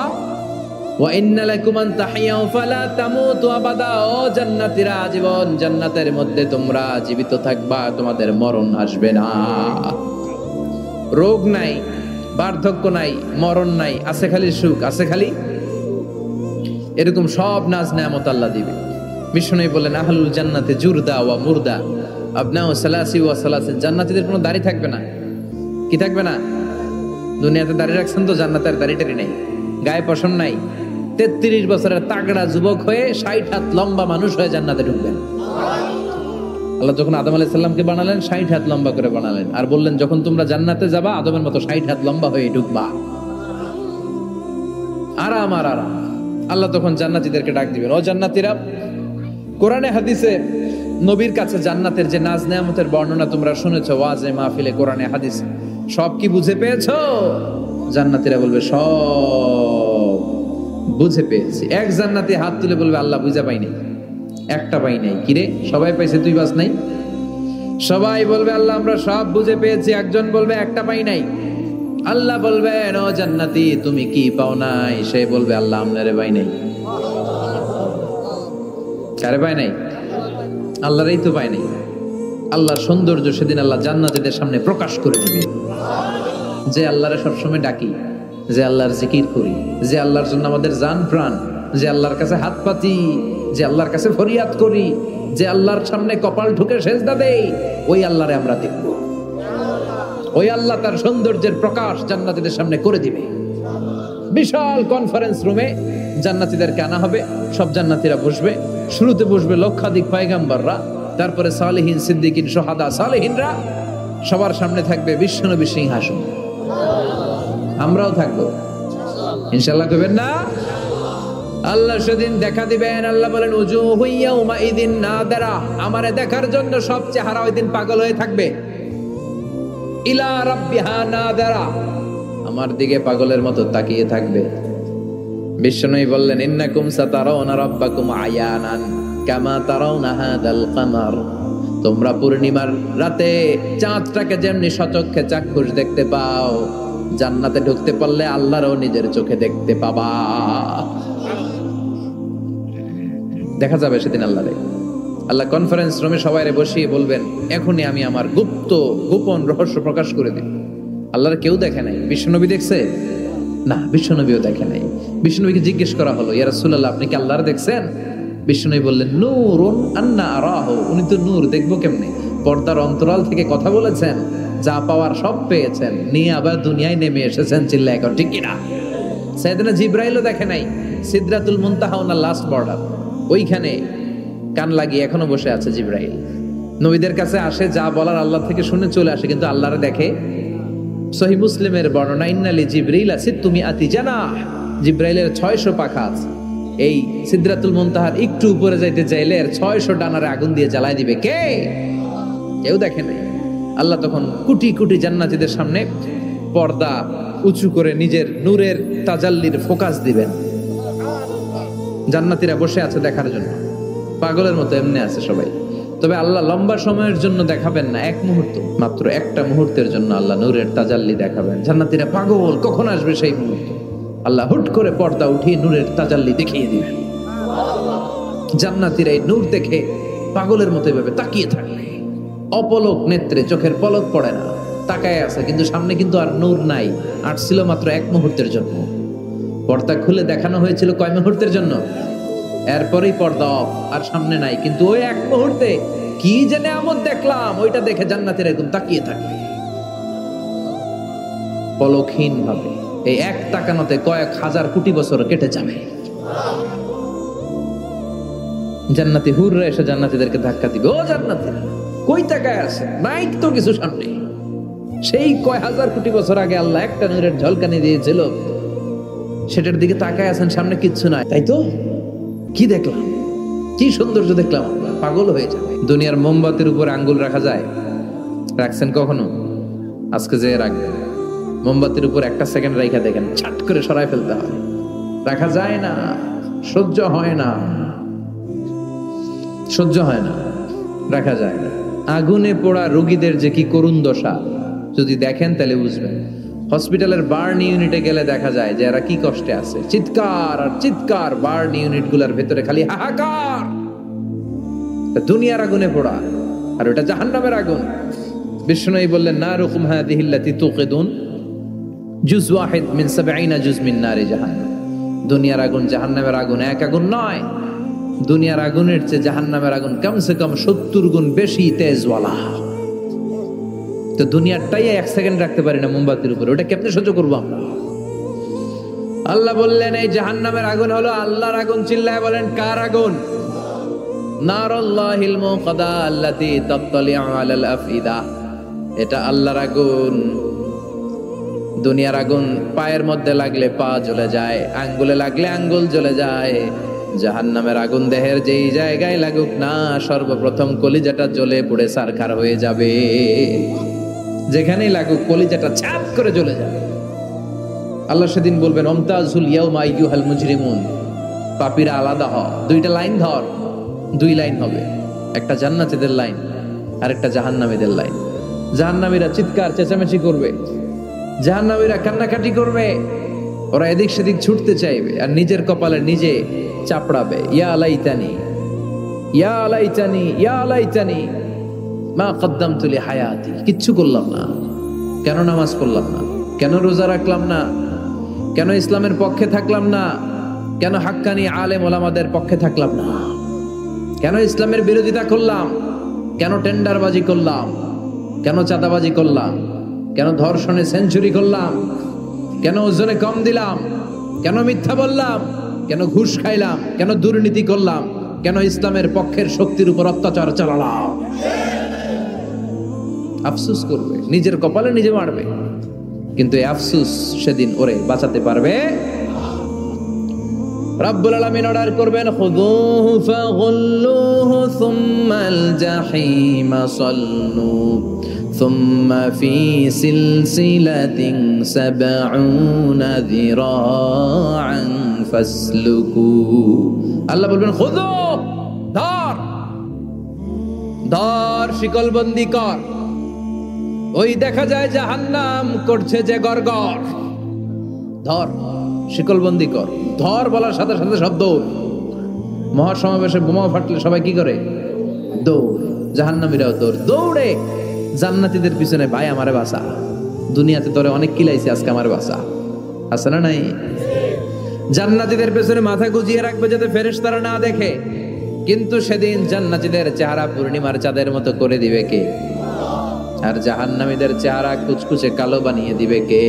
ওয়া ইন্না লাকুম আন তাহিয়াউ ফালা তামুতু আবাদা, ও জান্নাতীরা, আজীবন জান্নাতের মধ্যে তোমরা জীবিত থাকবা, তোমাদের মরণ আসবে না। রোগ নাই, বার্ধক্য নাই, মরণ নাই, আছে খালি সুখ, আছে খালি এরকম সব নাজ নেয়ামত আল্লাহ দিবে। বিষ্ণু বললেন আহলুল জান্নাতে জুরদা ওয়া মুরদা আবনাউ সালাসি ওয়া সালাসিন, জান্নাতীদের কোনো দাড়ি থাকবে না। কি থাকবে না? দুনিয়াতে দাড়ি রাখছেন তো, জান্নাতের দাড়ি টাড়ি নেই, গায়ে পশম নাই। 33 বছরের তাগড়া যুবক হয়ে 60 হাত লম্বা মানুষ হয়ে জান্নাতে ঢুকবেন। আল্লাহ যখন আদম আলাইহিস সালামকে বানালেন 60 হাত লম্বা করে বানালেন, আর বললেন যখন তোমরা জান্নাতে যাবা আদমের মতো 60 হাত লম্বা হয়ে ঢুকবা। আরাম আর আরাম। আল্লাহ তখন জান্নাতীদেরকে ডাক দিবেন, ও জান্নাতীরা, কোরআনে হাদিসে নবীর কাছে জান্নাতের যে নাজ নেয়ামতের বর্ণনা তোমরা শুনেছো ওয়াজে মাহফিলে কোরআনে হাদিসে, সব কি বুঝে পেয়েছো? জান্নাতীরা বলবে সব বুঝে পেয়েছি। এক জান্নাতি হাত তুলে বলবে আল্লাহ বুঝা পাই নাই, একটা পাই নাই। কিরে সবাই পাইছে, তুই বাস নাই? সবাই বলবে আল্লাহ আমরা সব বুঝে পেয়েছি। একজন বলবে একটা পাই নাই। আল্লাহ বলবেন ও জান্নাতি তুমি কি পাও নাই? সে বলবে আল্লাহ আমনারে পাই নাই। কারে পাই নাই? আল্লাহরই তো পাই নাই। আল্লাহর সৌন্দর্য সেদিন আল্লাহ জান্নাতীদের সামনে প্রকাশ করে দিবে। যে আল্লাহরে সবসময় ডাকি, যে আল্লাহর জিকির করি, যে আল্লাহর জন্য আমাদের জান প্রাণ, যে আল্লাহর কাছে হাত পাতি, যে আল্লাহর কাছে ফরিয়াদ করি, যে আল্লাহর সামনে কপাল ঠুকে সেজদা দেই, ওই আল্লাহরে আমরা দেখব। ওই আল্লাহ তার সৌন্দর্যের প্রকাশ জান্নাতীদের সামনে করে দিবে। বিশাল কনফারেন্স রুমে জান্নাতীদেরকে আনা হবে, সব জান্নাতীরা বসবে। শুরুতে বসবে লক্ষাধিক পয়গম্বররা, তারপরে সালেহিন, সিদ্দিকিন, শুহাদা, সালেহিনরা। সবার সামনে থাকবে বিশ্বনবী সিংহাসন। আমরাও থাকবো ইনশাআল্লাহ, কইবেন না? আল্লাহ সেদিন দেখা দিবেন। আল্লাহ বলেন উজুহু ইয়াউমাইযিন নাদিরা, আমারে দেখার জন্য সব চেহারা ওই দিন পাগল হয়ে থাকবে। ইলা রাব্বিহা নাদিরা, আমার দিকে পাগলের মতো তাকিয়ে থাকবে। বিষ্ণুই বললেন ইন্নাকুম সাতারাউনা রাব্বাকুম আয়ানান কামা তারাউনা হাদাল কামার, তোমরা পূর্ণিমার রাতে চাঁদটাকে যেমনি সচক্ষে চাক্ষুষ দেখতে পাও, জান্নাতে ঢুকতে পারলে আল্লাহরও নিজের চোখে দেখতে পাবা। দেখা যাবে সেদিন আল্লাহরে। আল্লাহ কনফারেন্স রুমে সবাইরে বসিয়ে বলবেন এখনই আমি আমার গোপন রহস্য প্রকাশ করে দিই। আল্লাহর কেউ দেখে নাই। বিশ্বনবী দেখছে না? বিশ্বনবীও দেখে নাই। বিশ্বনবীকে জিজ্ঞেস করা হলো ইয়া রাসূলুল্লাহ আপনি কি আল্লাহর দেখছেন? বিশ্বনবী বললেন নূরুন আন্না আরাহু, উনি তো নূর, দেখবো কেমনে? পর্দার অন্তরাল থেকে কথা বলেছেন, যা পাওয়ার সব পেয়েছেন, নিয়ে আবার দুনিয়ায় নেমে এসেছেন। চিল্লা এখন ঠিক কিনা? সাইয়েদনা জিবরাইলও দেখে নাই। সিদরাতুল মুনতাহা ওনার লাস্ট বর্ডার, ওইখানে কান লাগিয়ে এখনো বসে আছে জিবরাইল। নবীদের কাছে আসে, যা বলার আল্লাহ থেকে শুনে চলে আসে, কিন্তু আল্লাহরে দেখে। সহিহ মুসলিমের বর্ণনা ইন্নালি জিবরিল সিত্তুমি আতি জানাহ, জিবরাইলের 600 পাখা আছে। এই সিদরাতুল মুনতাহার একটু উপরে যাইতে চাইলে এর 600 ডানারে আগুন দিয়ে জ্বালায় দিবে। কে? কেউ দেখে নাই। আল্লাহ তখন কোটি কোটি জান্নাতীদের সামনে পর্দা উঁচু করে নিজের নূরের তাজাল্লির ফোকাস দিবেন। জান্নাতীরা বসে আছে দেখার জন্য, পাগলের মতো এমনি আছে সবাই। তবে আল্লাহ লম্বা সময়ের জন্য দেখাবেন না, এক মুহূর্ত, মাত্র একটা মুহূর্তের জন্য আল্লাহ নূরের তাজাল্লি দেখাবেন। জান্নাতীরা পাগল, কখন আসবে সেই মুহূর্ত। আল্লাহ হুট করে পর্দা উঠিয়ে নূরের তাজাল্লি দেখিয়ে দিবেন। জান্নাতীরা এই নূর দেখে পাগলের মতো এভাবে তাকিয়ে থাকবে, অপলক নেত্রে, চোখের পলক পড়ে না, তাকায় আছে, কিন্তু সামনে কিন্তু আর নূর নাই। আসছিল মাত্র এক মুহূর্তের জন্য। পর্দা খুলে দেখানো হয়েছিল কয় মুহূর্তের জন্য? এরপরেই পর্দা অফ, আর সামনে নাই। কিন্তু ওই এক মুহূর্তে কি যে নেয়ামত দেখলাম, ওইটা দেখে জান্নাতীরা এরকম তাকিয়ে থাকবে পলকহীন ভাবে। এই এক তাকানোতে কয়েক হাজার কোটি বছর কেটে যাবে। জান্নাতি হুররা এসে জান্নাতীদেরকে ধাক্কা দিবে, ও জান্নাতীরা কই তাকায় আছে? নাই তো কিছু সামনে। সেই কয় হাজার কোটি বছর আগে আল্লাহ একটা নূরের ঝলকানি দিয়েছিল, সেটার দিকে তাকায় আছেন, সামনে কিচ্ছু নাই। তাই তো, কি দেখলাম, কি সৌন্দর্য দেখলাম, পাগল হয়ে যাবে। দুনিয়ার মোমবাতির উপর আঙ্গুল রাখা যায়? রাখছেন কখনো? আজকে যে রাখবেন, মোমবাতির উপর একটা সেকেন্ড রাখা দেখেন, ছাট করে সরাই ফেলতে হয়। রাখা যায় না, সহ্য হয় না, সহ্য হয় না, রাখা যায় না। আগুনে পোড়া রোগীদের যে কি করুণ দশা যদি দেখেন তাহলে বুঝবেন। হসপিটালের বার্ন ইউনিটে গেলে দেখা যায় যে এরা কি কষ্টে আছে, চিৎকার আর চিৎকার। বার্ন ইউনিট গুলার ভেতরে খালি হাহাকার। দুনিয়ার আগুনে পোড়া, আর ওটা জাহান্নামের আগুন। বিষ্ণু বললেন নারুকুম হাযিহিল্লাতী তুকিদুন জুজ ওয়াহিদ মিন 70 জুজ মিন নারি জাহান্নাম। দুনিয়ার আগুন জাহান্নামের আগুন এক আগুন নয়, দুনিয়ার আগুনের চেয়ে জাহান্নামের আগুন কমসে কম 70 গুণ বেশি তেজওয়ালা। তো দুনিয়ারটাই 1 সেকেন্ড রাখতে পারি না মোমবাতির উপরে, ওটা কেমনে সহ্য করবো আমরা? আল্লাহ বললেন এই জাহান্নামের আগুন হলো আল্লাহর আগুন। চিল্লায় বলেন কার আগুন? নারুল্লাহিল মুকাদা আল্লাতী তাত্তালিউ আলাল আফইদা। এটা আল্লাহর আগুন। দুনিয়ার আগুন পায়ের মধ্যে লাগলে পা জ্বলে যায়, আঙ্গুলে লাগলে আঙ্গুল জ্বলে যায়। জাহান্নামের আগুন দেহের যেই জায়গায় লাগুক না, সর্বপ্রথম কলিজাটা জ্বলে পুড়ে ছারখার হয়ে যাবে। যেখানেই লাগুক কলিজাটা ছাপ করে জ্বলে যাবে। আল্লাহ সেদিন বলবেন আমতাজুল ইয়াউমা আইয়ুহাল মুজরিমুন, পাপীরা আলাদা হ। 2টা লাইন ধর, 2 লাইন হবে, একটা জান্নাতীদের লাইন আর একটা জাহান্নামীদের লাইন। জাহান্নামীরা চিৎকার চেঁচামেচি করবে, জাহান্নামীরা কান্নাকাটি করবে, ওরা এদিক সেদিক ছুটতে চাইবে আর নিজের কপালে নিজে চাপড়াবে। ইয়া লাইতানি ইয়া লাইতানি ইয়া লাইতানি মা কদ্দামতু লি হায়াতি। কিচ্ছু করলাম না, কেন নামাজ পড়লাম না, কেন রোজা রাখলাম না, কেন ইসলামের পক্ষে থাকলাম না, কেন হাক্কানি আলেম ওলামাদের পক্ষে থাকলাম না, কেন ইসলামের বিরোধিতা করলাম, কেন টেন্ডারবাজি করলাম, কেন চাঁদাবাজি করলাম, কেন ধর্ষণে সেঞ্চুরি করলাম, কেন ওজনে কম দিলাম, কেন মিথ্যা বললাম, কেন ঘুষ খাইলাম, কেন দুর্নীতি করলাম, কেন ইসলামের পক্ষের শক্তির উপর অত্যাচার চালালাম। আফসোস করবে, নিজের কপালে নিজে মারবে, কিন্তু এই আফসোস সেদিন ওরে বাঁচাতে পারবে। রব্বুল আলামিন অর্ডার করবেন খুযুহু ফাগুল্লুহু সুম্মাল জাহিমা সাল্লু সুম্মা ফি সিলসিলাতিন ৭০ যিরাআন ফাসলুকু। আল্লাহ বলবেন খুযু, ধর ধর, শিকলবন্দি কর। ওই দেখা যায় জাহান্নাম করছে যে গড়গড়, ধর শিকলবন্দি কর। ধর বলার সাথে সাথে সব দৌড়। মহাসমাবেশে বোমা ফাটলে সবাই কি করে? দৌড়। জাহান্নামীরাও দৌড়। দৌড়ে জান্নাতীদের পিছনে, ভাই আমারে বাঁচা, দুনিয়াতে তোরে অনেক কিলাইছে, আজকে আমারে বাঁচা। আছে না নাই? জান্নাতীদের পেছনে মাথা গুজিয়ে রাখবে যাতে ফেরেশতারা না দেখে, কিন্তু সেদিন জান্নাতীদের চেহারা পূর্ণিমার চাঁদের মতো করে দিবে কে? আর জাহান্নামীদের চেহারা কুচকুচে কালো বানিয়ে দিবে কে?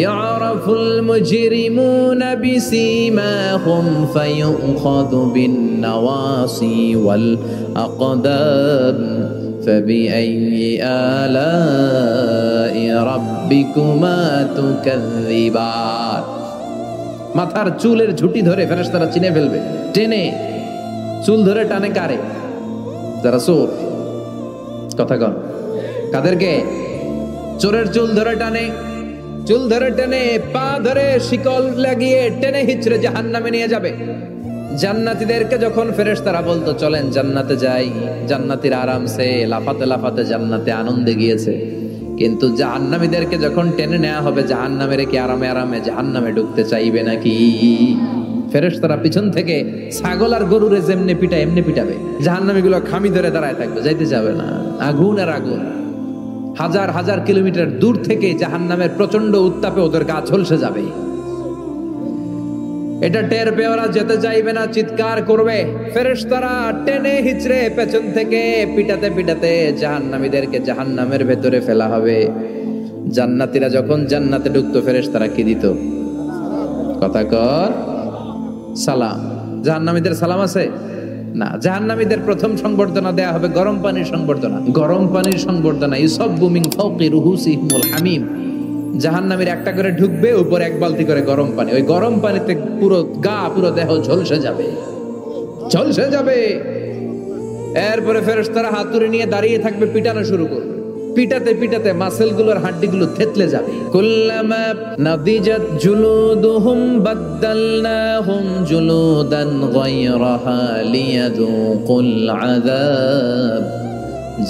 ইয়ারাফুল মুজরিমুনা বিসীমাহুম ফায়ুখাযু বিন নাওয়াসি ওয়াল আকদাম ফাবিআইয়ি আলাই রাব্বিকুমা তুকাযযিবান। মাথার চুলের ঝুঁটি ধরে ফেরেশতারা চিনে ফেলবে, টেনে চুল ধরে টানে কারে? যারা চোর। কথা কন, কাদেরকে? চোরের চুল ধরে টানে, চুল ধরে টেনে, পা ধরে শিকল লাগিয়ে টেনে হিচড়ে জাহান্নামে নিয়ে যাবে। জান্নাতীদেরকে যখন ফেরেশতারা বলতো চলেন জান্নাতে যাই, জান্নাতীরা আরামসে লাফাতে লাফাতে জান্নাতে আনন্দে গিয়েছে, কিন্তু জাহান্নামীদেরকে যখন টেনে নেওয়া হবে জাহান্নামে রেখে আরামে আরামে জাহান্নামে ঢুকতে চাইবে নাকি? ফেরেশতারা পিছন থেকে ছাগল আর গরুরে যেমনি পিটায় এমনি পিটাবে, জাহান্নামীগুলো খামি ধরে দাঁড়ায় থাকবে, যাইতে যাবে না। আগুন আর আগুন। হাজার হাজার কিলোমিটার দূর থেকে জাহান্নামের প্রচন্ড উত্তাপে ওদের গা ঝলসে যাবে। এটা টের পেয়ে ওরা যেতে চাইবে না, চিৎকার করবে। ফেরেশতারা টেনে হিচড়ে পেছন থেকে পিটাতে পিটাতে জাহান্নামীদেরকে জাহান্নামের ভেতরে ফেলা হবে। জান্নাতীরা যখন জান্নাতে ঢুকতো ফেরেশতারা কি দিত? কথা কর, সালাম। জাহান্নামীদের সালাম আছে না? জাহান্নামীদের প্রথম সংবর্ধনা দেয়া হবে গরম পানির সংবর্ধনা। গরম পানির সংবর্ধনা, ইউসাব্বু মিন ফাওকি রুহুসিহিমুল হামিম। জাহান্নামীর একটা করে ঢুকবে, উপরে 1 বালতি করে গরম পানি। ওই গরম পানিতে পুরো গা, পুরো দেহ ঝলসে যাবে, ঝলসে যাবে। এরপরে ফেরেশতারা হাতুড়ি নিয়ে দাঁড়িয়ে থাকবে, পিটানো শুরু করবে। পিটাতে পিটাতে মাসেলগুলোর হাড্ডিগুলো থেতলে যাবে। কুল্লামা নাদিজাত জুলুদুহুম বাদদালনাহুম জুলুদান গায়রাহা লিয়াযুকুল আযাব।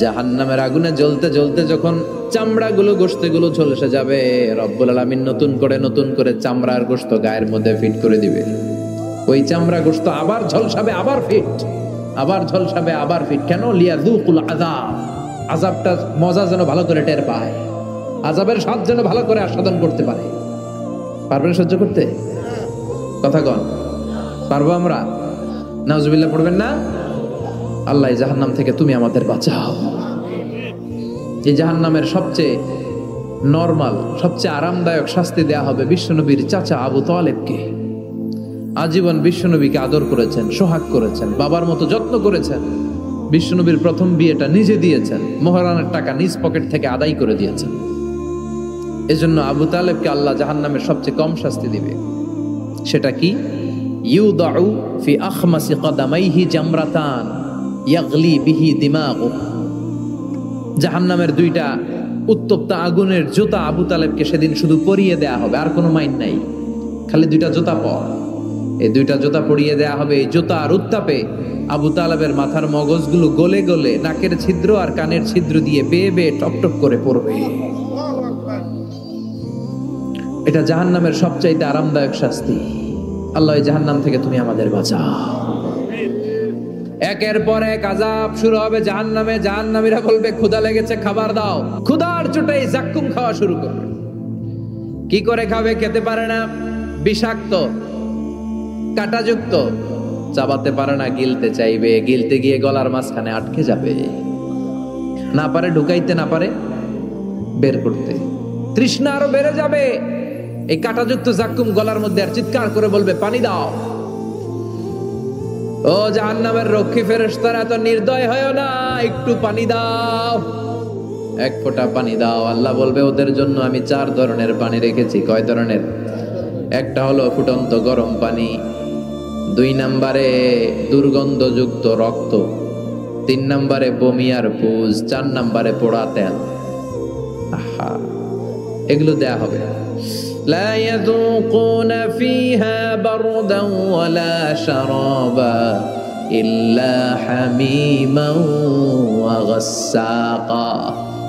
জাহান্নামের আগুনে জ্বলতে জ্বলতে যখন চামড়াগুলো, গোশতগুলো ঝলসে যাবে, রব্বুল আলামিন নতুন করে চামড়ার গোশত গায়ের মধ্যে ফিট করে দিবে। ওই চামড়া গোশত আবার ঝলসাবে, আবার ফিট, আবার ঝলসাবে, আবার ফিট। কেন? লিয়াযুকুল আযাব। আযাবটা মজা যেন ভালো করে টের পায়, আযাবের স্বাদ যেন ভালো করে আস্বাদন করতে পারে। পারবেন সহ্য করতে? কথা কন, পারবো আমরা? নাউজুবিল্লাহ পড়বেন না? আল্লাহ এই জাহান্নাম থেকে তুমি আমাদের বাঁচাও। এই জাহান্নামের সবচেয়ে নরমাল, সবচেয়ে আরামদায়ক শাস্তি দেয়া হবে বিশ্বনবীর চাচা আবু তালেবকে। আজীবন বিশ্বনবীকে আদর করেছেন, সোহাগ করেছেন, বাবার মতো যত্ন করেছেন। বিশ্বনবীর প্রথম বিয়েটা নিজে দিয়েছেন, মোহরানের টাকা নিজ পকেট থেকে আদায় করে দিয়েছেন। এজন্য আবু তালেবকে আল্লাহ জাহান্নামের সবচেয়ে কম শাস্তি দিবে। সেটা কি? ইউদাউ ফি আখমাসি কদামাইহি জামরাতান ইয়াগলি বিহি দিমাগু। জাহান্নামের দুইটা উত্তপ্ত আগুনের জুতা আবু তালেবকে সেদিন শুধু পরিয়ে দেয়া হবে, আর কোনো মাইন নাই, খালি দুইটা জুতা পর। এই দুইটা জুতা পরিয়ে দেয়া হবে। এই জুতার উত্তাপে আবু তালেবের মাথার মগজগুলো গলে গলে নাকের ছিদ্র আর কানের ছিদ্র দিয়ে বেয়ে বেয়ে টপ টপ করে পড়বে। এটা জাহান্নামের সবচাইতে আরামদায়ক শাস্তি। আল্লাহ এই জাহান্নাম থেকে তুমি আমাদের বাঁচাও। একের পর এক আযাব শুরু হবে জাহান্নামে। জাহান্নামীরা বলবে ক্ষুধা লেগেছে, খাবার দাও। ক্ষুধার চোটেই জাক্কুম খাওয়া শুরু করবে। কি করে খাবে? খেতে পারে না, বিষাক্ত, কাঁটাযুক্ত, চাবাতে পারে না, গিলতে চাইবে, গিলতে গিয়ে গলার মাঝখানে আটকে যাবে, না পারে ঢুকাইতে, না পারে বের করতে। তৃষ্ণা আরো বেড়ে যাবে। এই কাঁটাযুক্ত জাক্কুম গলার মধ্যে আর চিৎকার করে বলবে পানি দাও। ও জাহান্নামের রক্ষী ফেরেশতারা, এত নির্দয় হয় না, একটু পানি দাও, এক ফোঁটা পানি দাও। আল্লাহ বলবে ওদের জন্য আমি 4 ধরনের পানি রেখেছি। কয় ধরনের? একটা হলো ফুটন্ত গরম পানি, 2 নম্বরে দুর্গন্ধযুক্ত রক্ত, 3 নম্বরে বমি আর পুজ, 4 নম্বরে পোড়া তেল। আহা, এগুলো দেয়া হবে। লা ইয়াযুকুনা ফিহা বারদান ওয়ালা শারাবা ইল্লা হামিমান ওয়া গাসসাকা।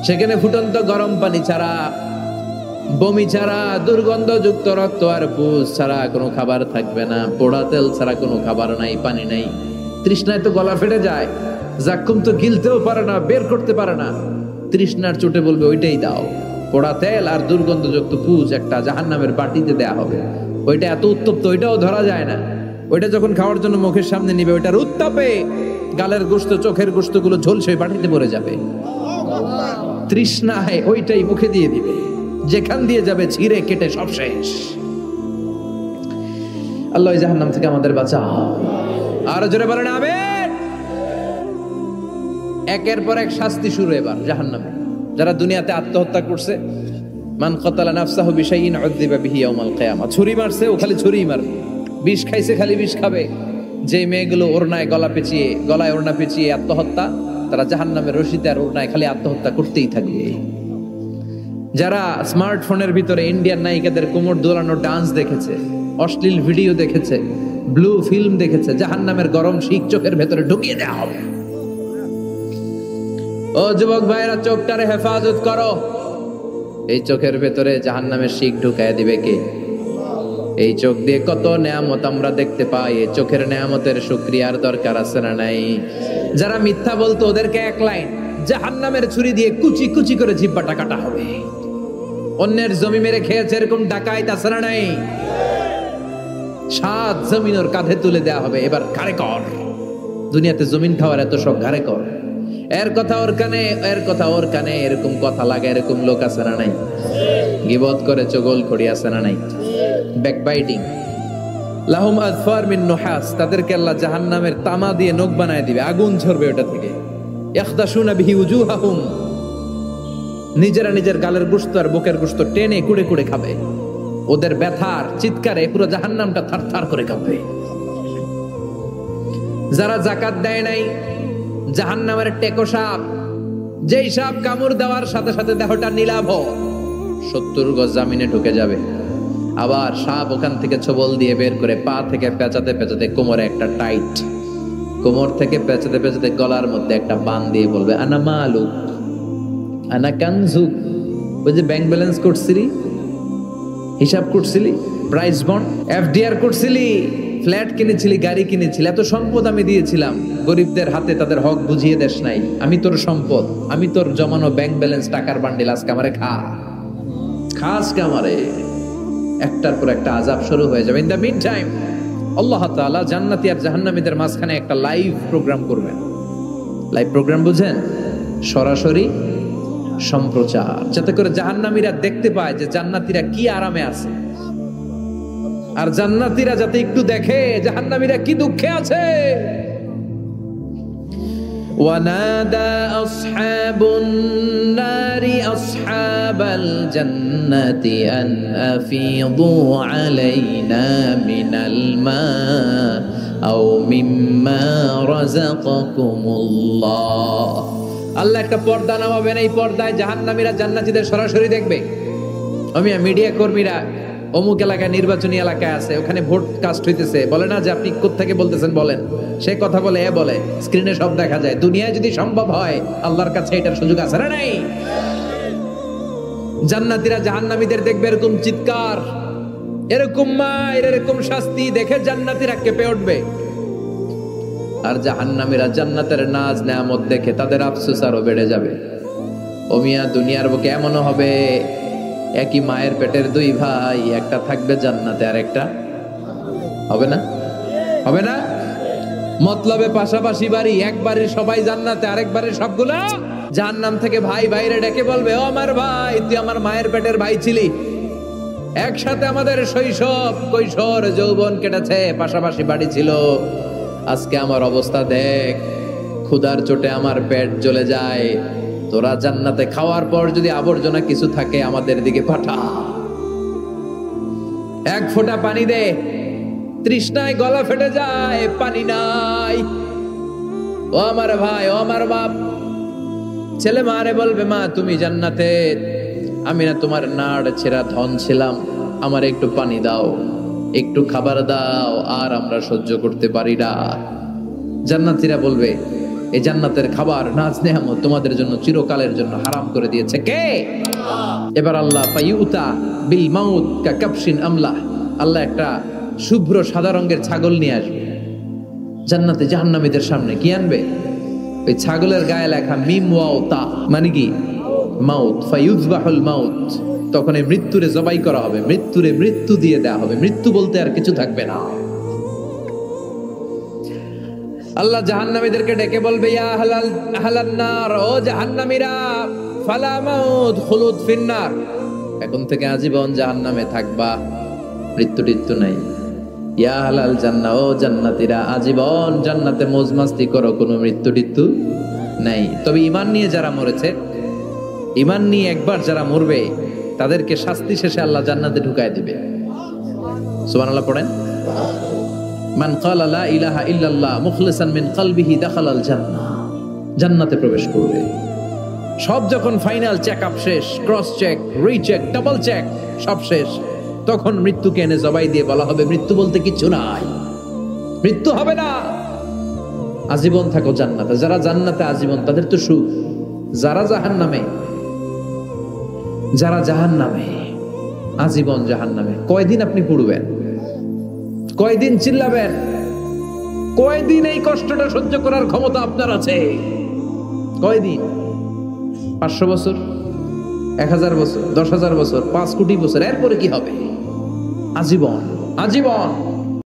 সেখানে ফুটন্ত গরম পানি ছাড়া, বমি ছাড়া, দুর্গন্ধযুক্ত রক্ত আর পুজ ছাড়া কোনো খাবার থাকবে না। পোড়া তেল ছাড়া কোনো খাবার নাই, পানি নাই। তৃষ্ণায় তো গলা ফেটে যায়, জাক্কুম তো গিলতেও পারে না, বের করতে পারে না। তৃষ্ণার চোটে বলবে ওইটাই দাও। পোড়া তেল আর দুর্গন্ধযুক্ত পুজ একটা জাহান্নামের বাটিতে দেয়া হবে। ওইটা এত উত্তপ্ত, ওইটাও ধরা যায় না। ওইটা যখন খাওয়ার জন্য মুখের সামনে নিবে, ওইটার উত্তাপে গালের গোশত, চোখের গোশতগুলো ঝলসে বাটিতে পড়ে যাবে। তৃষ্ণায় ওইটাই মুখে দিয়ে দিবে, যেখান দিয়ে যাবে ছিঁড়ে কেটে সব শেষ। আল্লাহ জাহান্নাম থেকে আমাদের বাঁচাও। আর জোরে বলেন আমিন। একের পর এক শাস্তি শুরু এবার জাহান্নামে। যারা দুনিয়াতে আত্মহত্যা করছে, মান কাতালা নাফসাহু বিশাইইন উযযিবা বিহি ইয়াউমাল কিয়ামা। ছুরি মারছে, ও খালি ছুরিই মারবে। বিষ খাইছে, খালি বিষ খাবে। যে মেয়েগুলো ওড়নায় গলায় ওড়না পেঁচিয়ে আত্মহত্যা, তারা জাহান্নামের রশিতে আর ওড়নায় খালি আত্মহত্যা করতেই থাকবে। যারা স্মার্টফোনের ভিতরে ইন্ডিয়ান নায়িকাদের কোমর দোলানো ডান্স দেখেছে, অশ্লীল ভিডিও দেখেছে, ব্লু ফিল্ম দেখেছে, জাহান্নামের গরম শিখ চোখের ভেতরে ঢুকিয়ে দেওয়া হবে। ও যুবক ভাইরা, চোখটারে হেফাজত করো। এই চোখের ভেতরে জাহান্নামের শিখ ঢুকায় দিবে কে? এই চোখ দিয়ে কত নেয়ামত আমরা দেখতে পাই। এই চোখের নেয়ামতের শুকরিয়ার দরকার আছে না নাই? যারা মিথ্যা বলতো ওদেরকে এক লাইন জাহান্নামের ছুরি দিয়ে কুচি কুচি করে জিহ্বাটা কাটা হবে। অন্যের জমি মেরে খেয়েছে এরকম ডাকাইত আছে না নাই? 7 জমিন ওর কাঁধে তুলে দেয়া হবে। এবার ঘাড়ে কর। দুনিয়াতে জমিন খাওয়ার এত সব, ঘাড়ে কর। এর কথা ওর কানে, এর কথা ওর কানে, এরকম কথা লাগে এরকম লোক আছে না নাই? গীবত করে চগল খড়ি আছে না নাই? ব্যাকবাইটিং। লাহুম আযফার মিন নুহাস, তাদেরকে আল্লাহ জাহান্নামের তামা দিয়ে নখ বানায় দিবে, আগুন ঝরবে ওটা থেকে। ইয়াখদাশুনা বিহি উজুহাহুম, নিজেরা নিজের গালের গোশত আর বুকের গোশত টেনে কুড়ে কুড়ে খাবে। ওদের ব্যথার চিৎকারে পুরো জাহান্নামটা থারথার করে কাঁপবে। যারা যাকাত দেয় নাই, জাহান্নামের টেকো সাপ, যেই সাপ কামড় দেওয়ার সাথে সাথে দেহটা নীলাভ, 70 গজ জামিনে ঢুকে যাবে। আবার সাপ ওখান থেকে ছোবল দিয়ে বের করে পা থেকে পেঁচাতে পেঁচাতে কোমরে একটা টাইট, কোমর থেকে পেঁচাতে পেঁচাতে গলার মধ্যে একটা বান দিয়ে বলবে আনা মালুক আনা কানজুক। ওই যে ব্যাংক ব্যালেন্স করছিলি, হিসাব করছিলি, প্রাইস বন্ড, এফডিআর করছিলি, ফ্ল্যাট কিনেছিলি, গাড়ি কিনেছিলি, এত সম্পদ আমি দিয়েছিলাম, গরিবদের হাতে তাদের হক বুঝিয়ে দেশ নাই। আমি তোর সম্পদ, আমি তোর জমানো ব্যাংক ব্যালেন্স টাকার বান্ডিল, আজকে আমারে খা, খাস আমারে। একটার পর একটা আযাব শুরু হয়ে যাবে। ইন দ্য মিন টাইম আল্লাহ তাআলা জান্নাতি আর জাহান্নামীদের মাঝখানে একটা লাইভ প্রোগ্রাম করবেন। লাইভ প্রোগ্রাম বুঝেন? সরাসরি সম্প্রচার, যাতে করে জাহান্নামীরা দেখতে পায় যে জান্নাতীরা কি আরামে আছে, আর জান্নাতীরা যাতে একটু দেখে জাহান্নামীরা কি দুঃখে আছে। ওয়ানাদা আসহাবুন নারি আসহাবাল জান্নাতি আন আফিদু আলাইনা মিনাল মা আও মিম্মা রাযাকাকুমুল্লাহ। আল্লাহ একটা পর্দা নামাবেন, এই পর্দায় জাহান্নামীরা জান্নাতীদের সরাসরি দেখবে। মিডিয়া কর্মীরা অমুক এলাকায় নির্বাচনী এলাকায় আছে, ওখানে ভোট কাস্ট হইতেছে, বলে না যে আপনি কোত্থেকে বলতেছেন বলেন, সে কথা বলে বলে স্ক্রিনে সব দেখা যায়। দুনিয়ায় যদি সম্ভব হয় আল্লাহর কাছে এটার সুযোগ আছে না নাই? জান্নাতীরা জাহান্নামীদের দেখবে এরকম চিৎকার, এরকম মায়ের, এরকম শাস্তি দেখে জান্নাতীরা কেঁপে উঠবে। আর জাহান্নামীরা জান্নাতের নাজ নেয়ামত দেখে তাদের আফসোস আরো বেড়ে যাবে। ও মিয়া, দুনিয়ার বুকে এমনও হবে একই মায়ের পেটের দুই ভাই, একটা থাকবে জান্নাতে আর একটা হবে না। হবে না? মতলবে পাশাপাশি বাড়ি, এক বাড়ির সবাই জান্নাতে, আরেক বাড়ির সবগুলা জাহান্নাম থেকে ভাই ভাইরে ডেকে বলবে, ও আমার ভাই, তুই আমার মায়ের পেটের ভাই ছিলি, একসাথে আমাদের শৈশব কৈশোর যৌবন কেটেছে, পাশাপাশি বাড়ি ছিল, আজকে আমার অবস্থা দেখ, ক্ষুধার চোটে আমার পেট জ্বলে যায়, তোরা জান্নাতে খাওয়ার পর যদি আবর্জনা কিছু থাকে আমাদের দিকে পাঠা, এক ফোঁটা পানি দে, তৃষ্ণায় গলা ফেটে যায়, পানি নাই। ও আমার ভাই, ও আমার বাপ, ছেলে মারে বলবে, মা তুমি জান্নাতে, আমি না তোমার নাড় ছেঁড়া ধন ছিলাম, আমার একটু পানি দাও, একটু খাবার দাও, আর আমরা সহ্য করতে পারি না। জান্নাতীরা বলবে, এই জান্নাতের খাবার নাজ নেয়ামত তোমাদের জন্য চিরকালের জন্য হারাম করে দিয়েছে কে? এবার আল্লাহ ফায়ুতা বিল মাউত কা কাবশিন আমলা, আল্লাহ একটা শুভ্র সাদা রঙের ছাগল নিয়ে আসবে জান্নাতে জাহান্নামীদের সামনে। কি আনবে? ওই ছাগলের গায়ে লেখা মিম ওয়াও তা, মানে কি? মাউত। ফায়ুযবাহুল মাউত, তখন এই মৃত্যুরে জবাই করা হবে, মৃত্যুরে মৃত্যু দিয়ে দেয়া হবে, মৃত্যু বলতে আর কিছু থাকবে না। আল্লাহ জাহান্নামীদেরকে ডেকে বলবে, ইয়া আহলান নার, ও জাহান্নামীরা, ফালা মাউত খুলুদ ফিন্নার, এখন থেকে আজীবন জাহান্নামে থাকবা, মৃত্যু টিত্যু নাই। ইয়া আহলাল জান্নাহ, ও জান্নাতীরা, আজীবন জান্নাতে মौज মাস্তি করো, কোনো মৃত্যু টিত্যু নাই। তবে ঈমান নিয়ে যারা মরেছে, ঈমান নিয়ে একবার যারা মরবে, তাদেরকে শাস্তি শেষে আল্লাহ জান্নাতে ঢুকায় দিবে। সুবহানাল্লাহ পড়েন। মান ক্বালা লা ইলাহা ইল্লাল্লাহ মুখলিসান মিন কলবিহি দাখালাল জান্নাহ, জান্নাতে প্রবেশ করবে। সব যখন ফাইনাল চেকআপ শেষ, cross check, recheck, double check সব শেষ, তখন মৃত্যুকে এনে জবাই দিয়ে বলা হবে, মৃত্যু বলতে কিছু নাই, মৃত্যু হবে না, আজীবন থাকো জান্নাতে। যারা জান্নাতে আজীবন তাদের তো সুখ, যারা জাহান্নামে, যারা জাহান্নামে আজীবন জাহান্নামে, কয়দিন আপনি পড়বেন? কয়দিন চিল্লাবেন? কয়দিন এই কষ্টটা সহ্য করার ক্ষমতা আপনার আছে? কয়দিন? 500 বছর, 1000 বছর, 10,000 বছর, 5 কোটি বছর, এরপরে কি হবে? আজীবন, আজীবন।